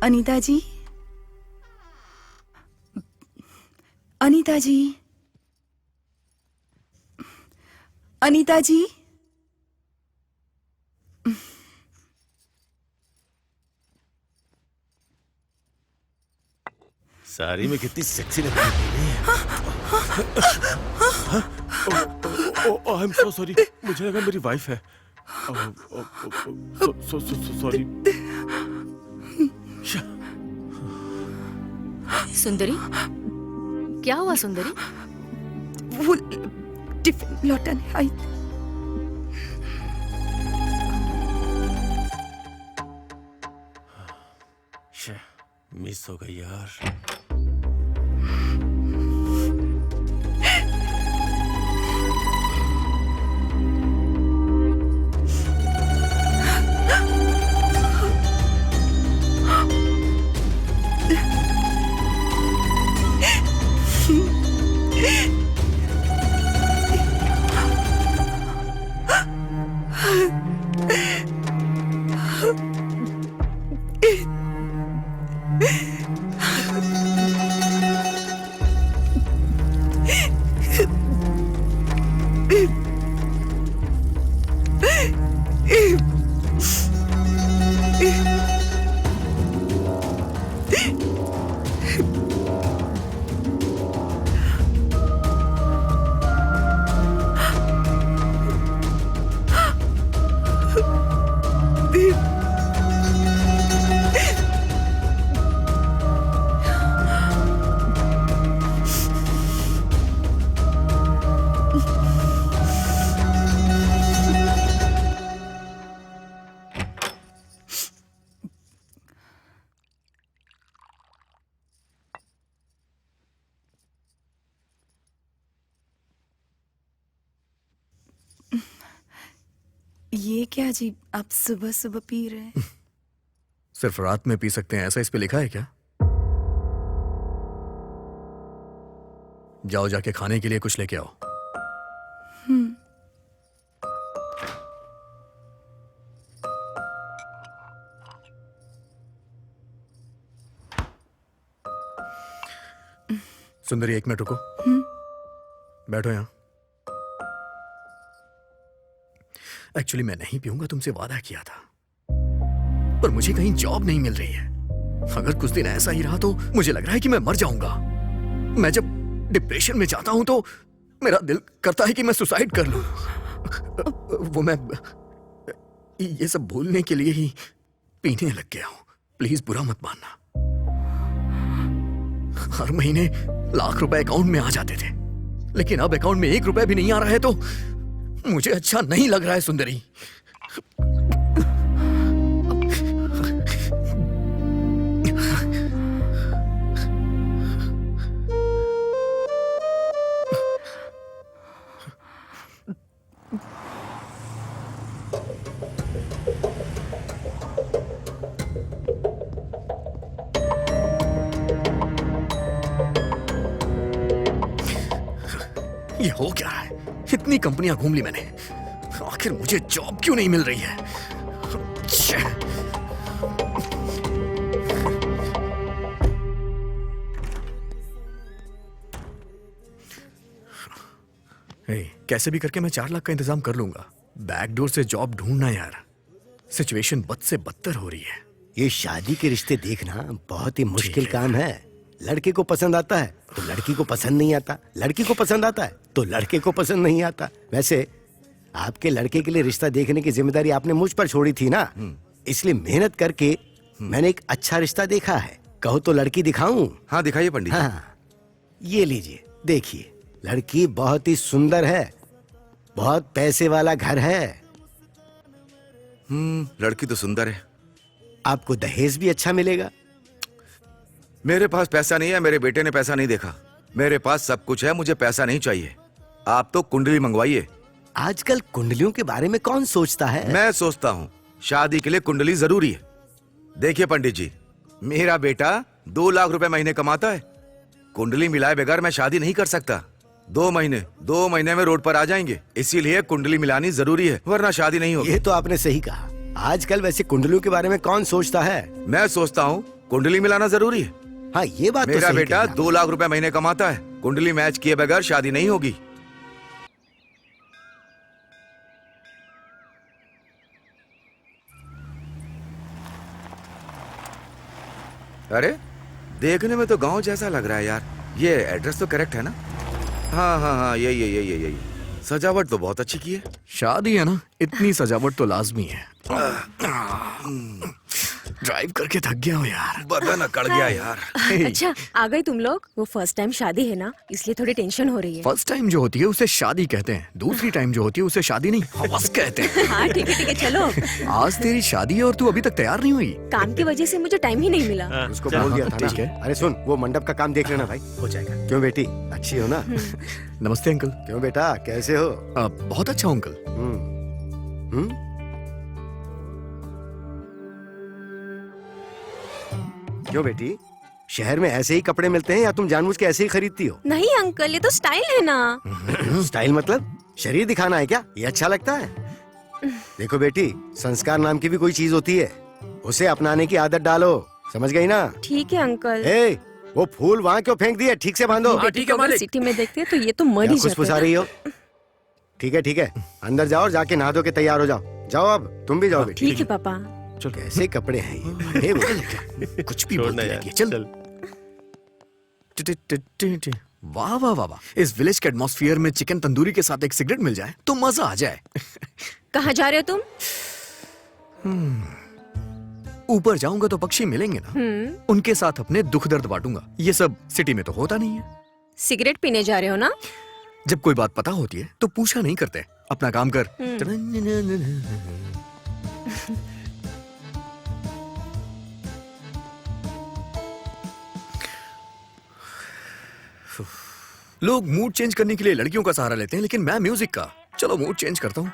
अनीता जी, अनीता जी, अनीता जी। साड़ी में कितनी सेक्सी लग रही है। आई एम सो सॉरी, मुझे लगा मेरी वाइफ है। सॉरी। सुंदरी, क्या हुआ सुंदरी? वो टिफिन लौटाने आई। मिस हो गई यार। ये क्या जी, आप सुबह सुबह पी रहे हैं? सिर्फ रात में पी सकते हैं ऐसा इस पे लिखा है क्या? जाओ जाके खाने के लिए कुछ लेके आओ। सुंदरी, 1 मिनट रुको। बैठो यहां। एक्चुअली मैं नहीं पीऊंगा, तुमसे वादा किया था, पर मुझे कहीं जॉब नहीं मिल रही है। अगर कुछ दिन ऐसा ही रहा तो मुझे लग रहा है कि मैं मर जाऊंगा। मैं जब डिप्रेशन में जाता हूं तो मेरा दिल करता है कि मैं सुसाइड कर लूं। वो मैं ये सब भूलने के लिए ही पीने लग गया हूं। प्लीज बुरा मत मानना। हर महीने लाख रुपए अकाउंट में आ जाते थे, लेकिन अब अकाउंट में 1 रुपया भी नहीं आ रहा है तो मुझे अच्छा नहीं लग रहा है सुंदरी। ये हो क्या रहा है? इतनी कंपनियां घूम ली मैंने, आखिर मुझे जॉब क्यों नहीं मिल रही है? कैसे भी करके मैं 4 लाख का इंतजाम कर लूंगा। बैकडोर से जॉब ढूंढना यार, सिचुएशन बद से बदतर हो रही है। ये शादी के रिश्ते देखना बहुत ही मुश्किल काम है। लड़के को पसंद आता है तो लड़की को पसंद नहीं आता, लड़की को पसंद आता है तो लड़के को पसंद नहीं आता। वैसे आपके लड़के के लिए रिश्ता देखने की जिम्मेदारी आपने मुझ पर छोड़ी थी ना, इसलिए मेहनत करके मैंने एक अच्छा रिश्ता देखा है। कहो तो लड़की दिखाऊं? हाँ दिखाइए पंडित। हाँ, ये लीजिए, देखिए। लड़की बहुत ही सुंदर है, बहुत पैसे वाला घर है। लड़की तो सुंदर है। आपको दहेज भी अच्छा मिलेगा। मेरे पास पैसा नहीं है, मेरे बेटे ने पैसा नहीं देखा। मेरे पास सब कुछ है, मुझे पैसा नहीं चाहिए। आप तो कुंडली मंगवाइए। आजकल कुंडलियों के बारे में कौन सोचता है? मैं सोचता हूँ शादी के लिए कुंडली जरूरी है। देखिए पंडित जी, मेरा बेटा 2 लाख रुपए महीने कमाता है। कुंडली मिलाए बगैर मैं शादी नहीं कर सकता। 2 महीने में रोड पर आ जाएंगे, इसीलिए कुंडली मिलानी जरूरी है, वरना शादी नहीं होगी। ये तो आपने सही कहा। आजकल वैसे कुंडलियों के बारे में कौन सोचता है? मैं सोचता हूँ कुंडली मिलाना जरूरी है। हाँ ये बात तो मेरा सही बेटा कही 2 लाख रुपए महीने कमाता है। कुंडली मैच किए बगैर शादी नहीं होगी। अरे देखने में तो गांव जैसा लग रहा है यार। ये एड्रेस तो करेक्ट है ना? हाँ हाँ हाँ, यही। सजावट तो बहुत अच्छी की है। शादी है ना, इतनी सजावट तो लाजमी है। ड्राइव करके थक गया हूँ यार। बदन अकड़ गया यार। अच्छा आ गए तुम लोग। वो फर्स्ट टाइम शादी है ना, इसलिए थोड़ी टेंशन हो रही है। फर्स्ट टाइम जो होती है उसे शादी कहते हैं, दूसरी टाइम जो होती है उसे शादी नहीं हवस कहते हैं। हाँ ठीक है चलो। आज तेरी शादी है और तू अभी तक तैयार नहीं हुई। काम की वजह से मुझे टाइम ही नहीं मिला। उसको बोल दिया था ठीक ना। है। अरे सुन, वो मंडप का काम देख लेना भाई, हो जाएगा। क्यों बेटी, अच्छी हो ना? नमस्ते अंकल। क्यों बेटा, कैसे हो? बहुत अच्छा हूँ अंकल। हम्म? क्यों बेटी, शहर में ऐसे ही कपड़े मिलते हैं या तुम जानबूझ के ऐसे ही खरीदती हो? नहीं अंकल, ये तो स्टाइल है ना। स्टाइल मतलब शरीर दिखाना है क्या? ये अच्छा लगता है? देखो बेटी, संस्कार नाम की भी कोई चीज होती है, उसे अपनाने की आदत डालो, समझ गई ना? ठीक है अंकल। ए, वो फूल वहाँ क्यों फेंक दिए? ठीक से बांधो। ठीक है मालिक। सिटी में देखते हैं तो ये तो मर ही क्या जाते खुशफुसा रही हो? ठीक है, अंदर जाओ और जाके नहा धो के तैयार हो जाओ। जाओ अब तुम भी जाओ बेटी। ठीक है पापा। कैसे कपड़े हैं ये? हे भगवान। कुछ भी बोलती रहती है। चल। वाह वाह वाह वाह, इस विलेज के एटमॉस्फेयर में चिकन तंदूरी के साथ एक सिगरेट मिल जाए तो मजा आ जाए। कहाँ जा रहे हो तुम? ऊपर जाऊंगा तो पक्षी मिलेंगे ना, उनके साथ अपने दुख दर्द बांटूंगा। ये सब सिटी में तो होता नहीं है। सिगरेट पीने जा रहे हो ना? जब कोई बात पता होती है तो पूछा नहीं करते, अपना काम कर। लोग मूड चेंज करने के लिए लड़कियों का सहारा लेते हैं, लेकिन मैं म्यूजिक का। चलो मूड चेंज करता हूँ।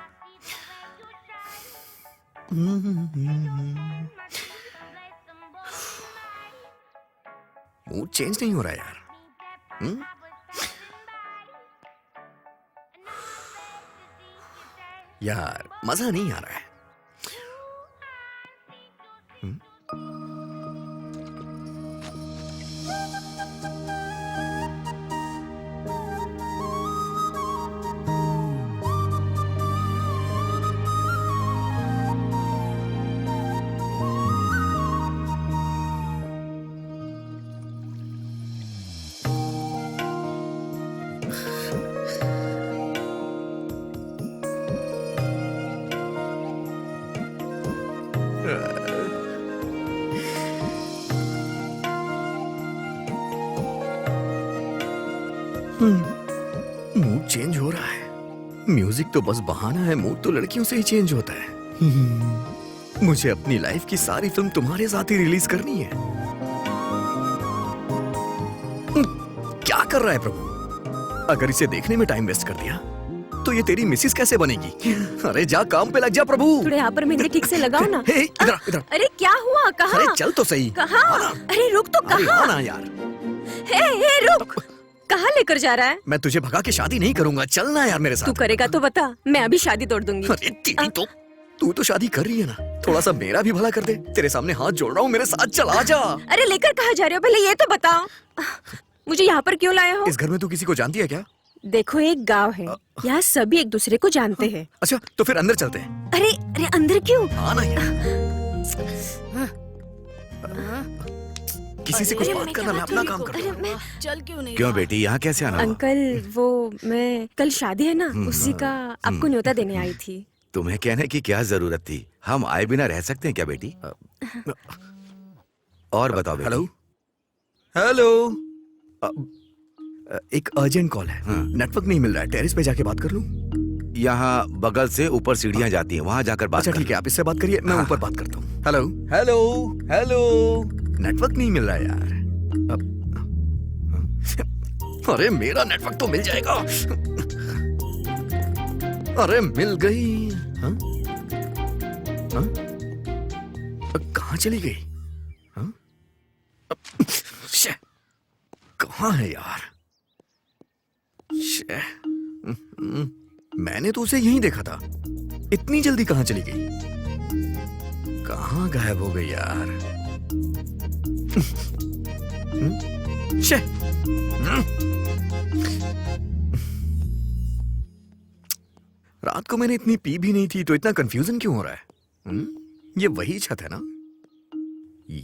मूड चेंज नहीं हो रहा है यार। यार मजा नहीं आ रहा है। मूड चेंज हो रहा है। म्यूजिक तो बस बहाना है, मूड तो लड़कियों से ही चेंज होता है। मुझे अपनी लाइफ की सारी फिल्म तुम्हारे साथ ही रिलीज करनी है। क्या कर रहा है प्रभु? अगर इसे देखने में टाइम वेस्ट कर दिया तो ये तेरी मिसिस कैसे बनेगी? अरे जा काम पे लग जा प्रभु। थोड़े यहाँ पर मेहंदी ठीक से लगाओ ना। हे, इधर। अरे क्या हुआ? कहाँ? अरे चल तो सही। कहाँ? अरे रुक तो, कहाँ? आना यार। हे रुक। कहाँ लेकर जा रहा है? मैं तुझे भगा के शादी नहीं करूंगा, चलना यार मेरे साथ। तू करेगा तो बता, मैं अभी शादी तोड़ दूंगी। अरे तेरी तो, तू तो शादी कर रही है ना, थोड़ा सा मेरा भी भला कर दे। तेरे सामने हाथ जोड़ रहा हूँ, मेरे साथ चल, आ जा। अरे लेकर कहाँ जा रहे हो, पहले ये तो बताओ। मुझे यहाँ पर क्यों लाए हो? इस घर में तू किसी को जानती है क्या? देखो एक गांव है, यहाँ सभी एक दूसरे को जानते हैं। अच्छा तो फिर अंदर चलते हैं। अरे अंदर क्यों? हाँ ना यार, किसी से कुछ बात करना, मैं अपना काम करता हूँ। चल क्यों नहीं? क्यों बेटी, यहाँ कैसे आना हुआ? अंकल वो मैं कल शादी है ना, उसी का आपको न्योता देने आई थी। तुम्हें कहने की क्या जरूरत थी? हम आए बिना रह सकते हैं क्या बेटी? और बताओ बेटी। हेलो। एक अर्जेंट कॉल है, नेटवर्क नहीं मिल रहा है, टेरेस पे जाके बात कर लूं? यहाँ बगल से ऊपर सीढ़ियाँ जाती हैं, वहाँ जाकर बात अच्छा कर ठीक है, आप इससे बात करिए, मैं ऊपर बात करता हूँ। Hello hello hello. नेटवर्क नहीं मिल रहा है यार। अरे मेरा नेटवर्क तो मिल जाएगा। अरे मिल गई। हाँ? हाँ? कहाँ चली गई? हाँ? कहाँ है यार? मैंने तो उसे यहीं देखा था, इतनी जल्दी कहाँ चली गई? कहाँ गायब हो गई यार? शे। रात को मैंने इतनी पी भी नहीं थी तो इतना कंफ्यूजन क्यों हो रहा है? ये वही छत है ना?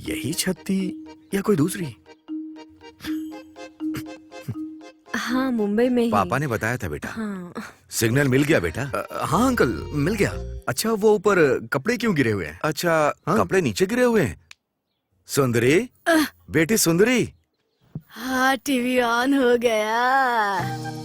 यही छत थी या कोई दूसरी? हाँ, मुंबई में ही। पापा ने बताया था बेटा। हाँ। सिग्नल मिल गया बेटा? हाँ अंकल, मिल गया। अच्छा, वो ऊपर कपड़े क्यों गिरे हुए हैं? अच्छा, हाँ? कपड़े नीचे गिरे हुए हैं। सुंदरी, बेटी सुंदरी। हाँ, टीवी ऑन हो गया।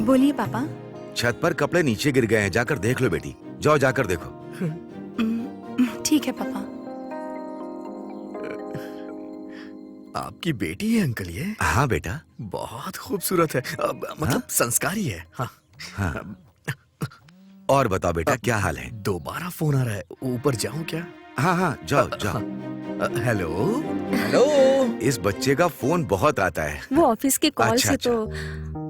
बोलिए पापा। छत पर कपड़े नीचे गिर गए हैं, जाकर देख लो बेटी। जाओ जाकर देखो। ठीक है पापा। आपकी बेटी है अंकल ये? हाँ बेटा। बहुत खूबसूरत है, मतलब संस्कारी है। हाँ। हाँ। और बताओ बेटा, क्या हाल है? दोबारा फोन आ रहा है, ऊपर जाऊं क्या? हाँ हाँ, जाओ जाओ। Hello hello. इस बच्चे का फोन बहुत आता है। वो ऑफिस के कॉल अच्छा, से अच्छा। तो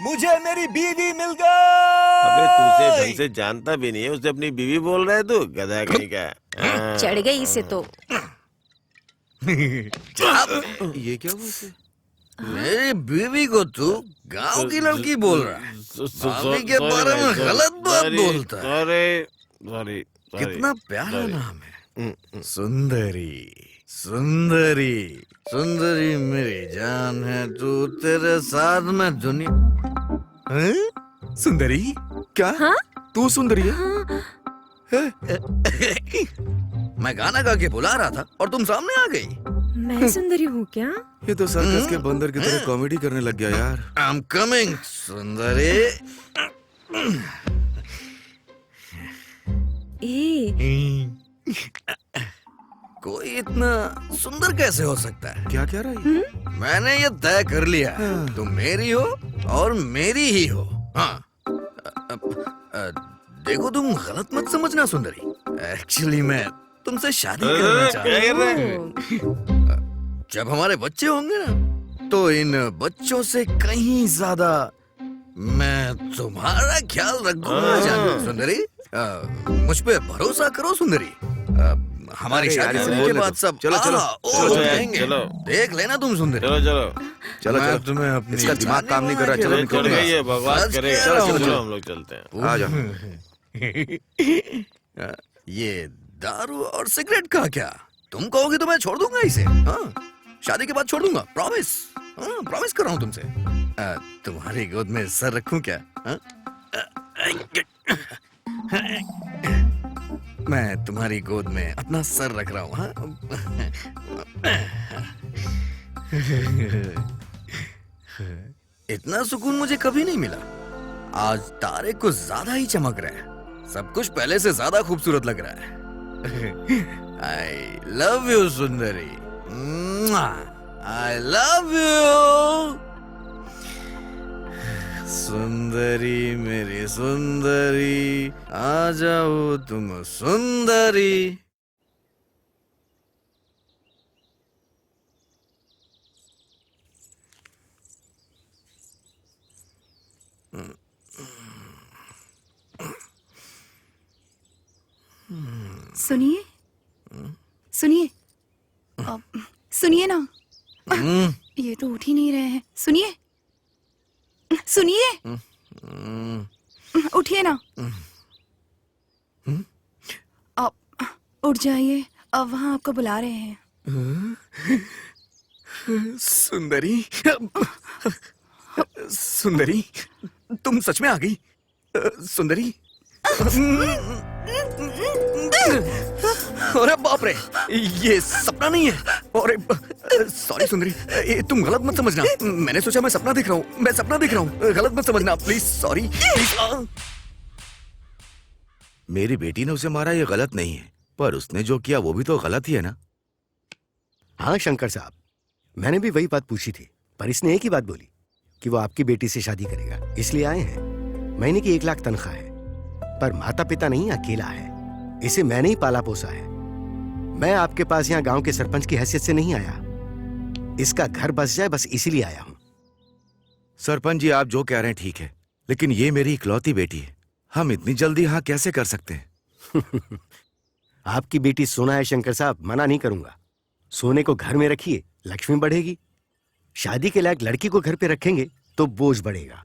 मुझे मेरी बीवी मिल गई। अबे तू उसे ढंग से जानता भी नहीं है, उसे अपनी बीवी बोल रहा है तू, गधा कहीं का। हाँ। चढ़ गई इसे तो। ये क्या हुआ इसे? मेरी बीवी को तू गांव की लड़की बोल रहा है? भाभी के बारे में गलत बात बोलता है। सॉरी। कितना प्यारा नाम है, सुंदरी। सुंदरी, सुंदरी मेरी जान है तू, तेरे साथ में दुनिया। हैं? सुंदरी? क्या? हाँ? तू सुंदरी है? मैं गाना गा के बुला रहा था और तुम सामने आ गई। मैं सुंदरी हूँ क्या? ये तो सर्कस के बंदर की तरह कॉमेडी करने लग गया यार। आई एम कमिंग सुंदरी। ए, कोई इतना सुंदर कैसे हो सकता है? क्या कह रहा है? मैंने ये तय कर लिया, तुम मेरी हो और मेरी ही हो। हाँ। देखो, तुम गलत मत समझना सुंदरी, एक्चुअली मैं तुमसे शादी करना चाहता हूँ। जब हमारे बच्चे होंगे ना, तो इन बच्चों से कहीं ज्यादा मैं तुम्हारा ख्याल रखूंगा जानू सुंदरी। मुझ पे भरोसा करो सुंदरी। हमारी शादी होने के बाद सब चलो जाएंगे। देख लेना तुम सुंदरी। चलो मैं तुम्हें अपनी इसका दिमाग काम नहीं कर रहा। चलो निकलो। बकवास करेगा। चलो हम लोग चलते हैं। आ जाओ। ये दारू और सिगरेट का क्या? तुम कहोगे तो मैं छोड़ दूंगा इसे। हाँ, शादी के बाद छोड़ दूंगा, प्रॉमिस। हाँ, प्रॉमिस कर रहा हूँ तुमसे। तुम्हारी गोद में सर रखूं क्या? हाँ? मैं तुम्हारी गोद में अपना सर रख रहा हूँ। हाँ? इतना सुकून मुझे कभी नहीं मिला। आज तारे कुछ ज्यादा ही चमक रहे हैं। सब कुछ पहले से ज्यादा खूबसूरत लग रहा है। I love you Sundari. I love you सुंदरी, मेरी सुंदरी, आ जाओ तुम सुंदरी। सुनिए सुनिए सुनिए ना। ये तो उठ ही नहीं रहे हैं। सुनिए सुनिए, उठिए ना। आप उठ जाइए, अब वहां आपको बुला रहे हैं। सुंदरी, सुंदरी, तुम सच में आ गई? सुंदरी। अरे बाप रे, ये सपना नहीं है। अरे सॉरी सुंदरी, तुम गलत मत समझना। मैंने सोचा मैं सपना देख रहा हूँ, मैं सपना देख रहा हूँ। गलत मत समझना प्लीज। Sorry please. मेरी बेटी ने उसे मारा, ये गलत नहीं है, पर उसने जो किया वो भी तो गलत ही है ना। हाँ शंकर साहब, मैंने भी वही बात पूछी थी, पर इसने एक ही बात बोली कि वो आपकी बेटी से शादी करेगा, इसलिए आए हैं। महीने की 1 लाख तनख्वाह है, पर माता पिता नहीं, अकेला है। इसे मैंने ही पाला पोसा है। मैं आपके पास यहाँ गांव के सरपंच की हैसियत से नहीं आया। इसका घर बस जाए बस इसीलिए आया हूं। सरपंच जी, आप जो कह रहे हैं ठीक है, लेकिन ये मेरी इकलौती बेटी है। हम इतनी जल्दी हाँ कैसे कर सकते हैं? आपकी बेटी सोना है शंकर साहब, मना नहीं करूंगा। सोने को घर में रखिए, लक्ष्मी बढ़ेगी। शादी के लायक लड़की को घर पे रखेंगे तो बोझ बढ़ेगा।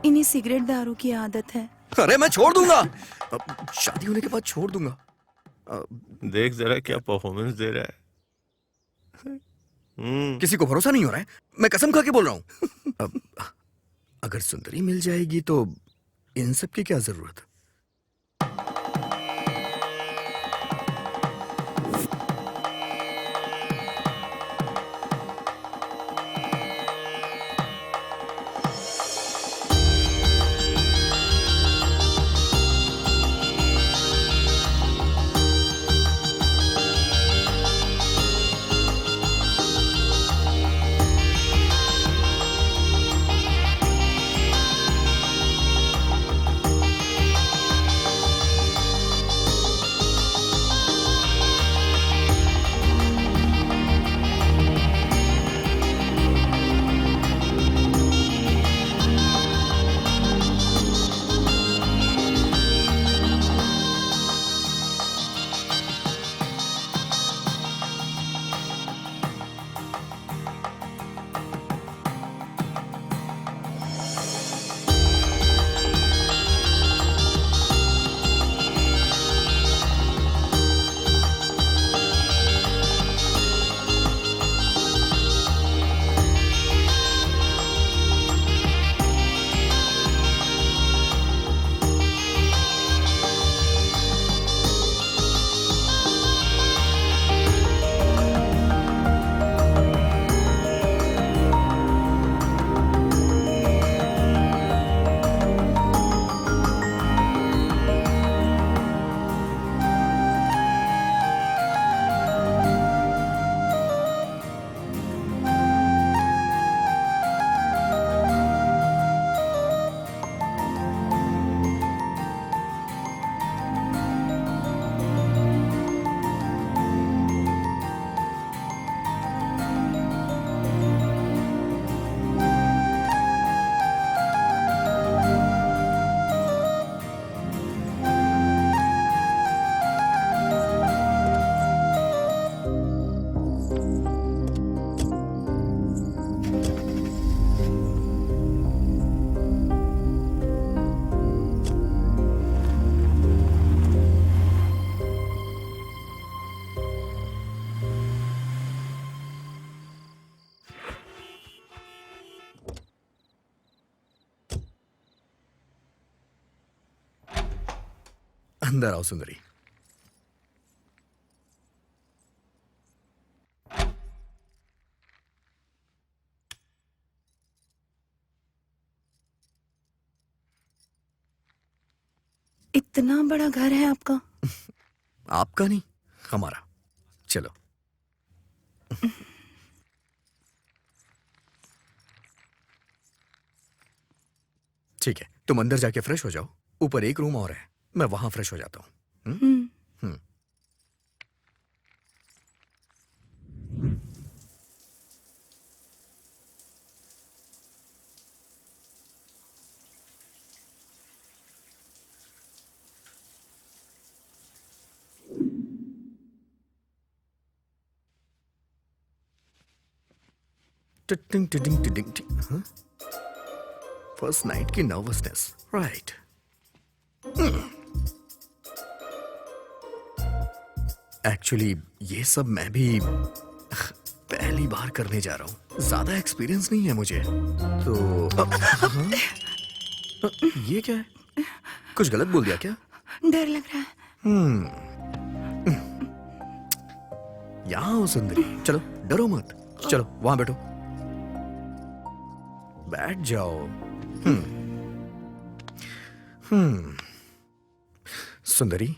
इन्हें सिगरेट दारू की आदत है। अरे मैं छोड़ दूंगा, शादी होने के बाद छोड़ दूंगा। देख जरा क्या परफॉर्मेंस दे रहा है। किसी को भरोसा नहीं हो रहा है, मैं कसम खा के बोल रहा हूं। अगर सुंदरी मिल जाएगी तो इन सब की क्या जरूरत? अंदर आओ सुंदरी। इतना बड़ा घर है आपका? आपका नहीं, हमारा। चलो। ठीक है, तुम अंदर जाके फ्रेश हो जाओ। ऊपर एक रूम और है, मैं वहां फ्रेश हो जाता हूँ। टिटिंग टिटिंग टिटिंग टिंग। हाँ? फर्स्ट नाइट की नर्वसनेस, राइट। एक्चुअली ये सब मैं भी पहली बार करने जा रहा हूँ, ज्यादा एक्सपीरियंस नहीं है मुझे तो। हाँ? ये क्या है? कुछ गलत बोल दिया क्या? डर लग रहा है। यहाँ हो सुंदरी, चलो डरो मत, चलो वहां बैठो, बैठ जाओ। सुंदरी,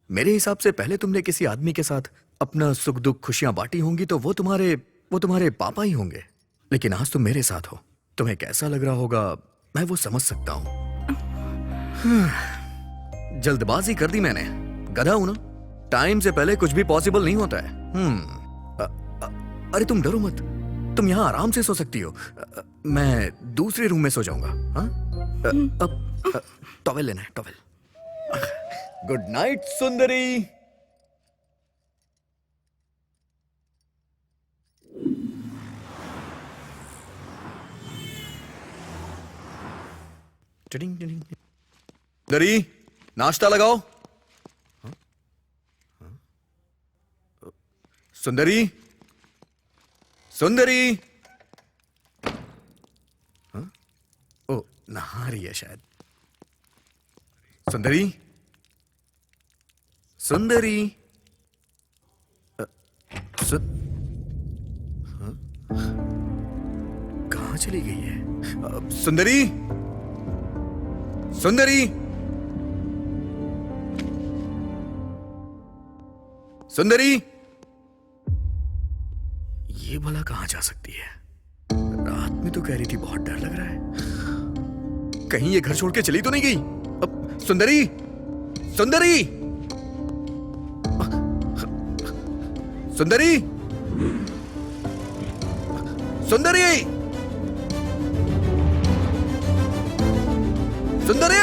मेरे हिसाब से पहले तुमने किसी आदमी के साथ अपना सुख दुख खुशियां बांटी होंगी तो वो तुम्हारे पापा ही होंगे। लेकिन आज तुम मेरे साथ हो, तुम्हें कैसा लग रहा होगा मैं वो समझ सकता हूं। जल्दबाजी कर दी मैंने, गधा हूं ना, टाइम से पहले कुछ भी पॉसिबल नहीं होता है। अरे तुम डरो मत, तुम यहाँ आराम से सो सकती हो। मैं दूसरे रूम में सो जाऊंगा। हाँ? अब टॉवेल लेना है, टॉवेल। गुड नाइट सुंदरी। Tiding tiding. सुंदरी, नाश्ता लगाओ। सुंदरी, सुंदरी। हाँ? ओ, नहा रही है शायद। सुंदरी, सुंदरी। हाँ? कहाँ चली गई है? सुंदरी, सुंदरी, सुंदरी। ये भला कहाँ जा सकती है? रात में तो कह रही थी बहुत डर लग रहा है, कहीं ये घर छोड़ के चली तो नहीं गई? अब सुंदरी, सुंदरी, सुंदरी, सुंदरी, सुंदरी।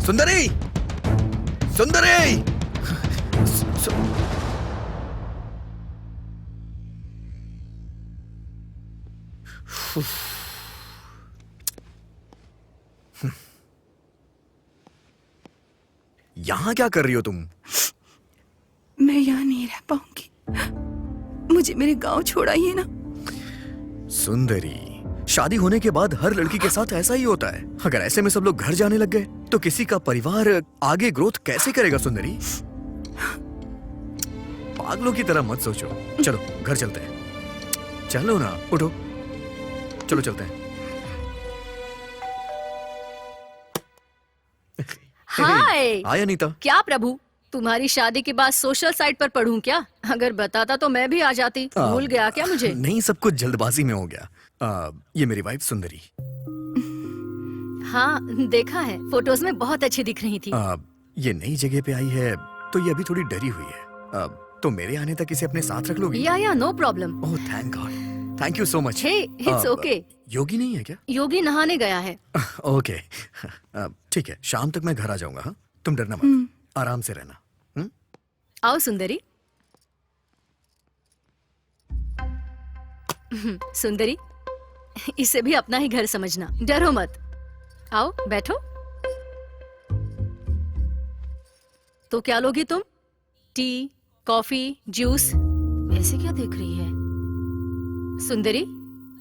सुंदरी, सुंदरी। यहां क्या कर रही हो तुम? मैं यहाँ नहीं रह पाऊंगी, मुझे मेरे गांव छोड़ाइए ना। सुंदरी, शादी होने के बाद हर लड़की के साथ ऐसा ही होता है। अगर ऐसे में सब लोग घर जाने लग गए तो किसी का परिवार आगे ग्रोथ कैसे करेगा? सुंदरी, पागलों की तरह मत सोचो। चलो घर चलते हैं। चलो ना, उठो, चलो चलते हैं। हाय। हाय अनीता। क्या प्रभु, तुम्हारी शादी के बाद सोशल साइट पर पढ़ूं क्या? अगर बताता तो मैं भी आ जाती। भूल गया क्या मुझे? नहीं, सब कुछ जल्दबाजी में हो गया। ये मेरी वाइफ सुंदरी। हाँ, देखा है, फोटोज में बहुत अच्छी दिख रही थी। ये नई जगह पे आई है तो ये अभी थोड़ी डरी हुई है। तो मेरे आने तक इसे अपने साथ रख लोगी? या no problem. Oh thank God, thank you so much. Hey, it's okay. Yogi नहीं है क्या? योगी नहाने गया है। ओके, ठीक है, शाम तक मैं घर आ जाऊंगा। हाँ, तुम डरना मत, आराम से रहना। आओ सुंदरी। सुंदरी, इसे भी अपना ही घर समझना, डरो मत। आओ बैठो। तो क्या लोगी तुम? T, coffee, juice? ऐसे क्या देख रही है? सुंदरी,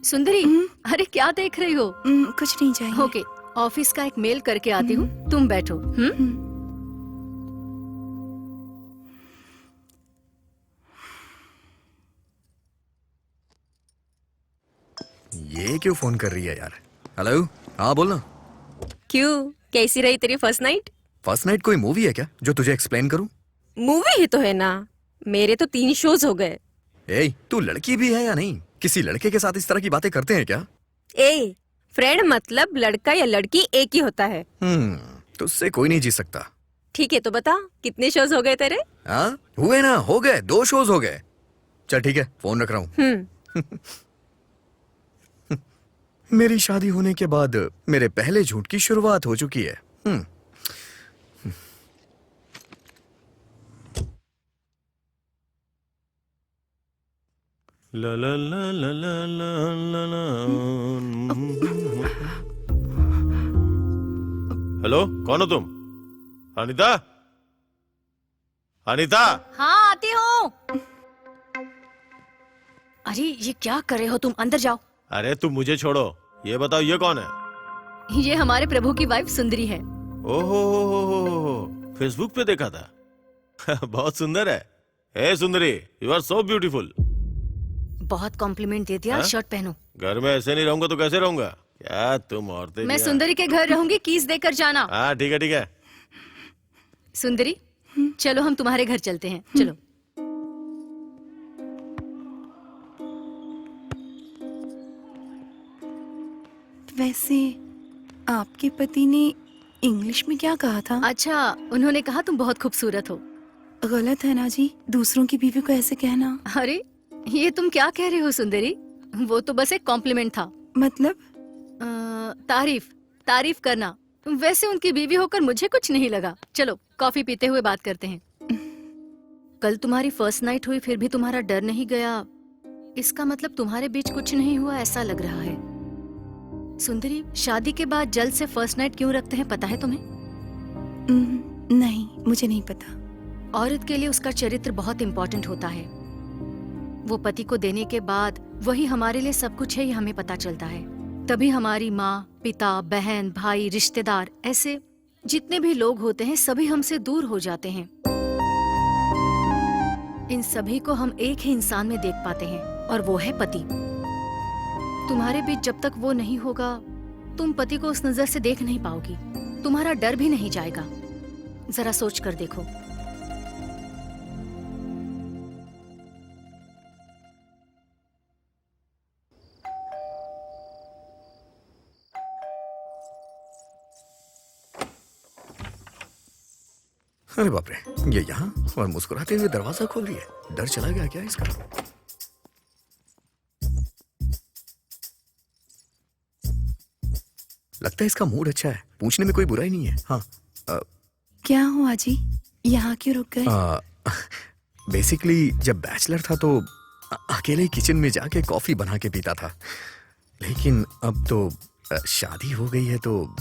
सुंदरी, अरे क्या देख रही हो? कुछ नहीं चाहिए। ओके, ऑफिस का एक मेल करके आती हूँ, तुम बैठो। ये क्यों फोन कर रही है यार? हेलो, हाँ बोलना। क्यों, कैसी रही तेरी फर्स्ट नाइट? फर्स्ट नाइट कोई मूवी है क्या जो तुझे एक्सप्लेन करूं? मूवी ही तो है ना, मेरे तो 3 शोज हो गए। ए, तू लड़की भी है या नहीं? किसी लड़के के साथ इस तरह की बातें करते हैं क्या? ए, फ्रेंड मतलब लड़का या लड़की एक ही होता है। तुझसे कोई नहीं जी सकता। ठीक है तो बता, कितने शोज हो गए तेरे? हाँ हुए ना, हो गए, 2 शोज हो गए। चल ठीक है, फोन रख रहा हूँ। मेरी शादी होने के बाद मेरे पहले झूठ की शुरुआत हो चुकी है। ला ला ला ला ला ला ला ला। हेलो, कौन हो तुम? अनीता? अनीता? हाँ आती हूँ। अरे ये क्या कर रहे हो तुम? अंदर जाओ। अरे तुम मुझे छोड़ो, ये बताओ ये कौन है? ये हमारे प्रभु की वाइफ सुंदरी है। ओहो, फेसबुक पे देखा था। बहुत सुंदर है। हे सुंदरी, यू आर सो ब्यूटीफुल। बहुत कॉम्प्लीमेंट दे दिया। हाँ? शर्ट पहनो। घर में ऐसे नहीं रहूंगा तो कैसे रहूंगा? क्या तुम औरतें मैं भी सुंदरी के घर रहूंगी, कीज देकर जाना। हाँ ठीक है ठीक है। सुंदरी, चलो हम तुम्हारे घर चलते हैं, चलो। वैसे आपके पति ने इंग्लिश में क्या कहा था? अच्छा, उन्होंने कहा तुम बहुत खूबसूरत हो। गलत है ना जी, दूसरों की बीवी को ऐसे कहना। अरे ये तुम क्या कह रहे हो सुंदरी? वो तो बस एक कॉम्प्लीमेंट था। मतलब? तारीफ करना। वैसे उनकी बीवी होकर मुझे कुछ नहीं लगा। चलो कॉफी पीते हुए बात करते हैं। कल तुम्हारी फर्स्ट नाइट हुई, फिर भी तुम्हारा डर नहीं गया। इसका मतलब तुम्हारे बीच कुछ नहीं हुआ, ऐसा लग रहा है। सुंदरी, शादी के बाद जल्द से फर्स्ट नाइट क्यों रखते हैं, पता है तुम्हें? नहीं, मुझे नहीं पता। औरत के लिए उसका चरित्र बहुत इम्पोर्टेंट होता है। वो पति को देने के बाद वही हमारे लिए सब कुछ है, ये हमें पता चलता है। तभी हमारी माँ, पिता, बहन, भाई, रिश्तेदार, ऐसे जितने भी लोग होते हैं सभी हमसे दूर हो जाते हैं। इन सभी को हम एक ही इंसान में देख पाते हैं और वो है पति। तुम्हारे बीच जब तक वो नहीं होगा, तुम पति को उस नजर से देख नहीं पाओगी। तुम्हारा डर भी नहीं जाएगा। जरा सोच कर देखो। अरे बाप रे, ये यहाँ और मुस्कुराते हुए दरवाजा खोल रही है। डर चला गया क्या इसका? लगता है इसका मूड अच्छा है, पूछने में कोई बुराई नहीं है। हाँ क्या हुआ जी, यहाँ क्यों रुक गए? बेसिकली जब बैचलर था तो अकेले किचन में जाके कॉफी बना के पीता था, लेकिन अब तो शादी हो गई है तो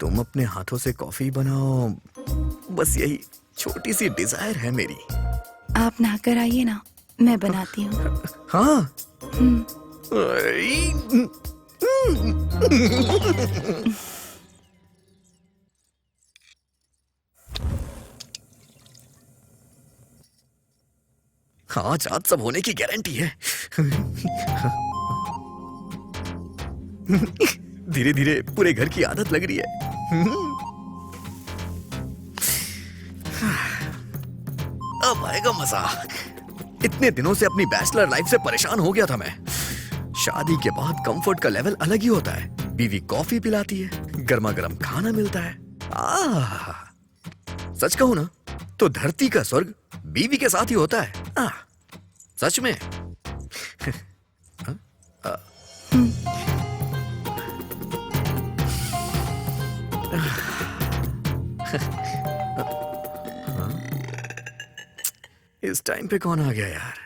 तुम अपने हाथों से कॉफी बनाओ, बस यही छोटी सी डिजायर है मेरी। आप नहाकर आइए ना, मैं बनाती हूँ। हाँ। आज रात सब होने की गारंटी है। धीरे धीरे पूरे घर की आदत लग रही है। अब आएगा मजा। इतने दिनों से अपनी बैचलर लाइफ से परेशान हो गया था मैं। शादी के बाद कंफर्ट का लेवल अलग ही होता है। बीवी कॉफी पिलाती है, गर्मा गर्म खाना मिलता है। सच कहूं ना तो धरती का स्वर्ग बीवी के साथ ही होता है। सच में। इस टाइम पे कौन आ गया यार?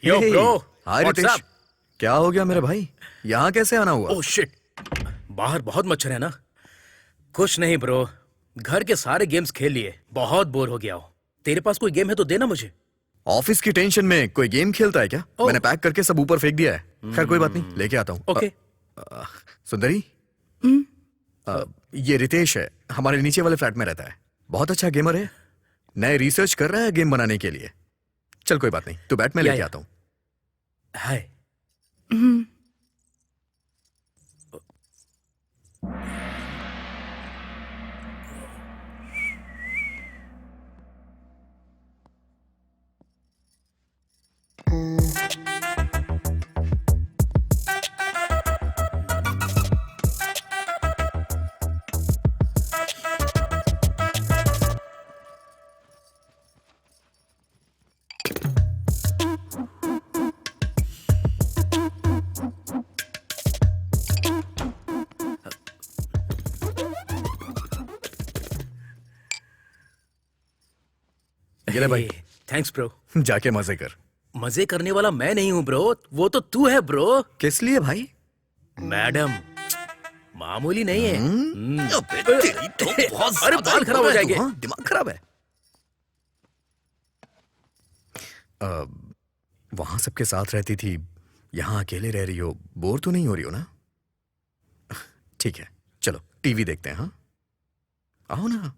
Yo, bro. हाय What's रितेश, up? क्या हो गया मेरे भाई? यहाँ कैसे आना हुआ? Oh shit. बाहर बहुत मच्छर है ना? कुछ नहीं ब्रो, घर के सारे गेम्स खेल लिए, बहुत बोर हो गया हूँ। तेरे पास कोई गेम है तो देना मुझे। ऑफिस की टेंशन में कोई गेम खेलता है क्या? ओ। मैंने पैक करके सब ऊपर फेंक दिया है। खैर कोई बात नहीं, लेके आता हूँ। ओके। सुंदरी, ये रितेश है, हमारे नीचे वाले फ्लैट में रहता है। बहुत अच्छा गेमर है, नए रिसर्च कर रहा है गेम बनाने के लिए। चल कोई बात नहीं, तू बैठ, मैं लेके आता हूँ। हाय। ये ले भाई, थैंक्स ब्रो। जाके मजे कर। मजे करने वाला मैं नहीं हूँ ब्रो, वो तो तू है ब्रो। किस लिए भाई? मैडम, मामूली नहीं है। तेरी तो बहुत अरे ज्यादा बाल खराब हो है तू, जाएंगे। हाँ? दिमाग खराब है। वहां सबके साथ रहती थी, यहाँ अकेले रह रही हो, बोर तो नहीं हो रही हो ना? ठीक है, चलो टीवी देखते हैं। हाँ, आओ ना।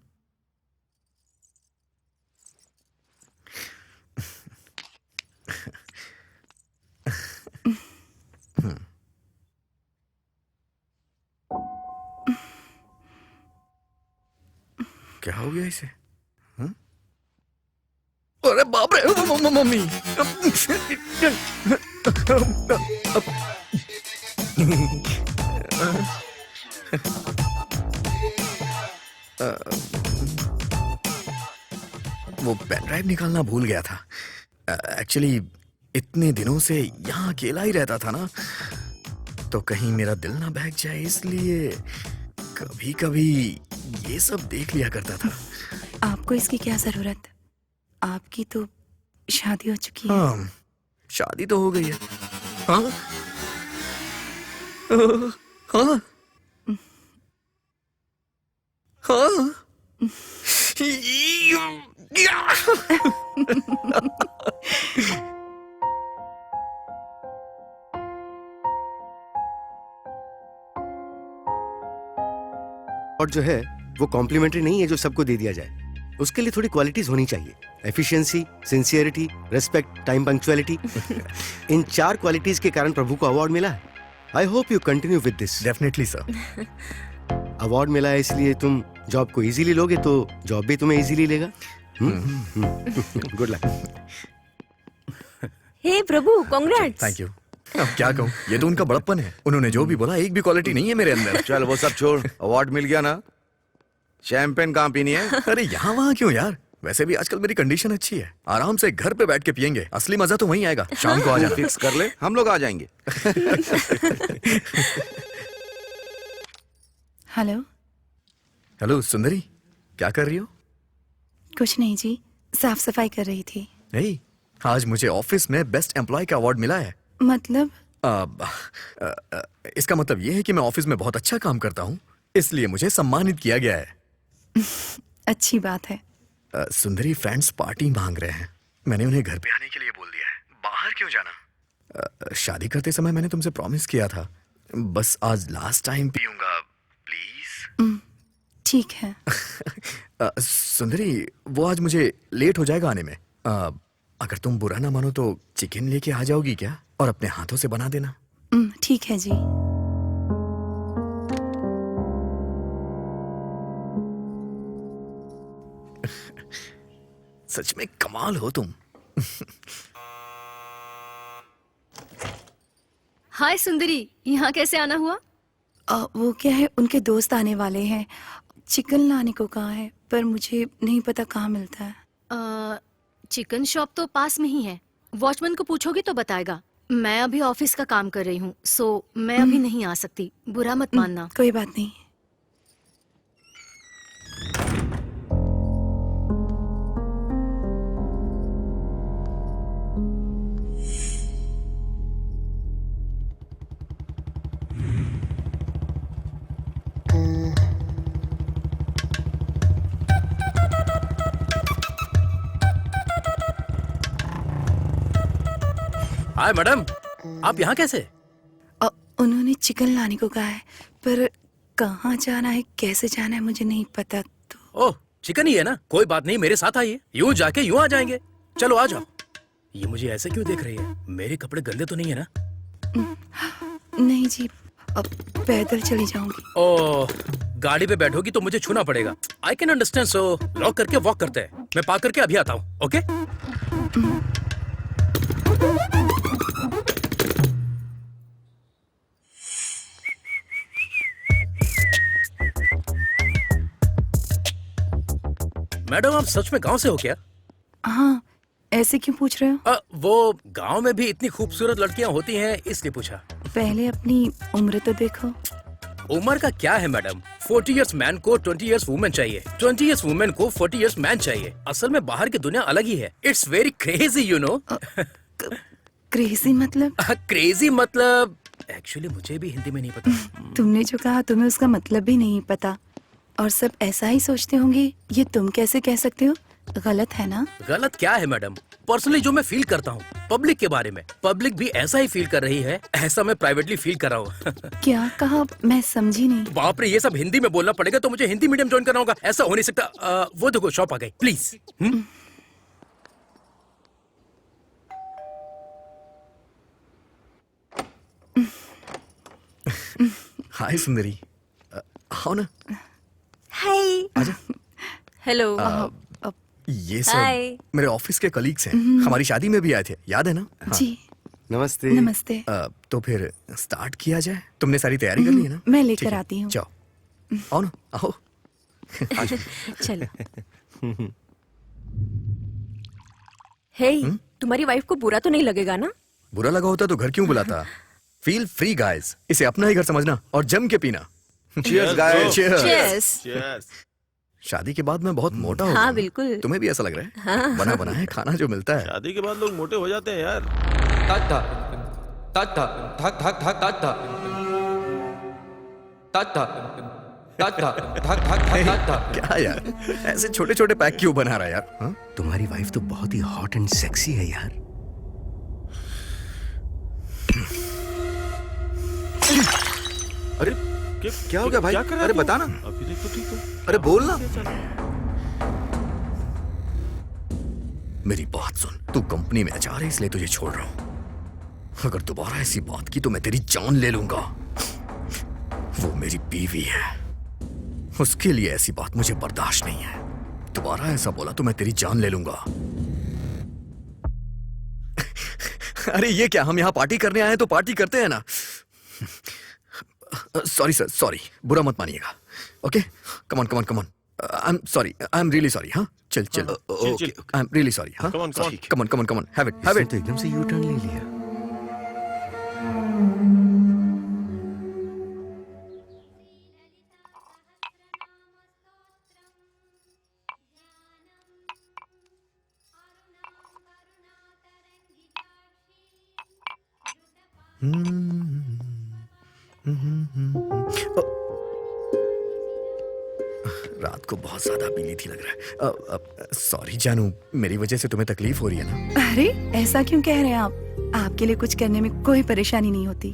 क्या हो गया इसे? हाँ? अरे बाप रे, मम्मी। वो पेन ड्राइव निकालना भूल गया था। एक्चुअली इतने दिनों से यहाँ अकेला ही रहता था ना, तो कहीं मेरा दिल ना बहक जाए, इसलिए कभी कभी ये सब देख लिया करता था। आपको इसकी क्या जरूरत? आपकी तो शादी हो चुकी है। हाँ, शादी तो हो गई है। हाँ हाँ हाँ। और जो है वो कॉम्प्लीमेंट्री नहीं है जो सबको दे दिया जाए। उसके लिए थोड़ी क्वालिटीज होनी चाहिए। Efficiency, sincerity, respect, time punctuality. इन 4 क्वालिटीज के कारण प्रभु को अवार्ड मिला है। I hope you continue with this. Definitely sir. Award मिला है इसलिए तुम जॉब को इजीली लोगे तो जॉब भी तुम्हें इजीली लेगा। Good luck. हे प्रभु, कांग्रेट्स। Thank you. अब क्या कहूँ, ये तो उनका बड़प्पन है। उन्होंने जो भी बोला, एक भी क्वालिटी नहीं है मेरे अंदर। चल वो सब छोड़, अवार्ड मिल गया ना, शैंपेन कहाँ पीनी है? अरे यहाँ वहाँ क्यों यार, वैसे भी आजकल मेरी कंडीशन अच्छी है, आराम से घर पे बैठ के पियेंगे। असली मजा तो वहीं आएगा। शाम को आ जाना। फिक्स कर ले, हम लोग आ जाएंगे। हेलो। हेलो सुंदरी, क्या कर रही हो? कुछ नहीं जी, साफ सफाई कर रही थी। नहीं, आज मुझे ऑफिस में बेस्ट एम्प्लॉय का अवार्ड मिला है। मतलब? इसका मतलब ये है कि मैं ऑफिस में बहुत अच्छा काम करता हूँ, इसलिए मुझे सम्मानित किया गया है। अच्छी बात है। सुंदरी फ्रेंड्स पार्टी मांग रहे हैं। मैंने उन्हें घर पे आने के लिए बोल दिया है। बाहर क्यों जाना? शादी करते समय मैंने तुमसे प्रॉमिस किया था, बस आज लास्ट टाइम पीऊंगा, प्लीज। ठीक है। सुंदरी, वो आज मुझे लेट हो जाएगा आने में। अगर तुम बुरा ना मानो तो चिकन लेके आ जाओगी क्या, और अपने हाथों से बना देना। ठीक है जी। सच में कमाल हो तुम। हाय सुंदरी, यहाँ कैसे आना हुआ? वो क्या है, उनके दोस्त आने वाले हैं, चिकन लाने को कहा है, पर मुझे नहीं पता कहाँ मिलता है। चिकन शॉप तो पास में ही है, वॉचमैन को पूछोगी तो बताएगा। मैं अभी ऑफिस का काम कर रही हूँ, सो मैं अभी नहीं आ सकती, बुरा मत मानना। कोई बात नहीं। हाय मैडम, आप यहाँ कैसे? उन्होंने चिकन लाने को कहा है, पर कहाँ जाना है, कैसे जाना है मुझे नहीं पता। तो ओह, चिकन ही है ना, कोई बात नहीं, मेरे साथ आइए। यूं जाके यूं आ जाएंगे। चलो आ जाओ। ये मुझे ऐसे क्यों देख रही है? मेरे कपड़े गंदे तो नहीं है ना? नहीं जी, अब पैदल चली जाऊंगी। ओह, गाड़ी पे बैठोगी तो मुझे छूना पड़ेगा। I can understand, so lock करके वॉक करते हैं। मैं पार्क करके अभी आता हूँ। ओके? मैडम, आप सच में गांव से हो क्या? हाँ, ऐसे क्यों पूछ रहे हो? वो गांव में भी इतनी खूबसूरत लड़कियां होती हैं, इसलिए पूछा। पहले अपनी उम्र तो देखो। उम्र का क्या है मैडम? 40 इयर्स मैन को 20 इयर्स वुमेन चाहिए, 20 इयर्स वुमेन को 40 इयर्स मैन चाहिए। असल में बाहर की दुनिया अलग ही है। It's very crazy, you know. Crazy मतलब? क्रेजी मतलब एक्चुअली मुझे भी हिंदी में नहीं पता। तुमने जो कहा तुम्हें उसका मतलब भी नहीं पता, और सब ऐसा ही सोचते होंगे। ये तुम कैसे कह सकते हो? गलत है ना? गलत क्या है मैडम? पर्सनली जो मैं फील करता हूँ पब्लिक के बारे में, पब्लिक भी ऐसा ही फील कर रही है, ऐसा मैं प्राइवेटली फील कर रहा हूँ। क्या कहा? मैं समझी नहीं। बाप रे, ये सब हिंदी में बोलना पड़ेगा, तो मुझे हिंदी मीडियम ज्वाइन करना होगा। ऐसा हो नहीं सकता। वो देखो शॉप आ गई, प्लीज। हाय सुंदरी, आओ ना। हाय। हेलो। ये सब हाय। मेरे ऑफिस के कलीग्स हैं, हमारी शादी में भी आए थे, याद है ना? हाँ। जी नमस्ते। नमस्ते। तो फिर स्टार्ट किया जाए। तुमने सारी तैयारी कर ली है ना? मैं ठीक लेकर है, आती हूँ। जाओ, आओ ना, आओ। चलो। हे, तुम्हारी वाइफ को बुरा तो नहीं लगेगा ना? बुरा लगा होता तो घर क्यों बुलाता? फील फ्री गाइस, इसे अपना ही घर समझना और जम के पीना। Cheers, guys. Cheers. Cheers. शादी के बाद मैं बहुत मोटा हो हाँ, गया हूँ। बिल्कुल। तुम्हें भी ऐसा लग रहा है? हाँ। बना बना है खाना जो मिलता है। शादी के बाद लोग मोटे हो जाते हैं यार। क्या यार, ऐसे छोटे छोटे पैक क्यों बना रहा है यार? हाँ? तुम्हारी वाइफ तो बहुत ही हॉट एंड सेक्सी है यार। अरे क्या हो गया भाई? क्या कर रहा है अरे तू? बता ना। अभी देख तो ठीक हो। अरे बोल ना। मेरी बात सुन, तू कंपनी में HR है इसलिए तुझे छोड़ रहा हूं। अगर दोबारा ऐसी बात की तो मैं तेरी जान ले लूंगा। वो मेरी बीवी है, उसके लिए ऐसी बात मुझे बर्दाश्त नहीं है। दोबारा ऐसा बोला तो मैं तेरी जान ले लूंगा। अरे ये क्या, हम यहाँ पार्टी करने आए हैं तो पार्टी करते हैं ना। सॉरी सर, सॉरी, बुरा मत मानिएगा। Okay, come on come on come on. I am sorry, I am really sorry. हाँ चल चल, chill. I am really sorry. हाँ Come on, come on. Come on come on come on, have it have इसने इट। तो एकदम से यू टर्न ले लिया। रात को बहुत ज्यादा पीली थी लग रहा है। सॉरी जानू, मेरी वजह से तुम्हें तकलीफ हो रही है ना? अरे ऐसा क्यों कह रहे हैं आप? आपके लिए कुछ करने में कोई परेशानी नहीं होती।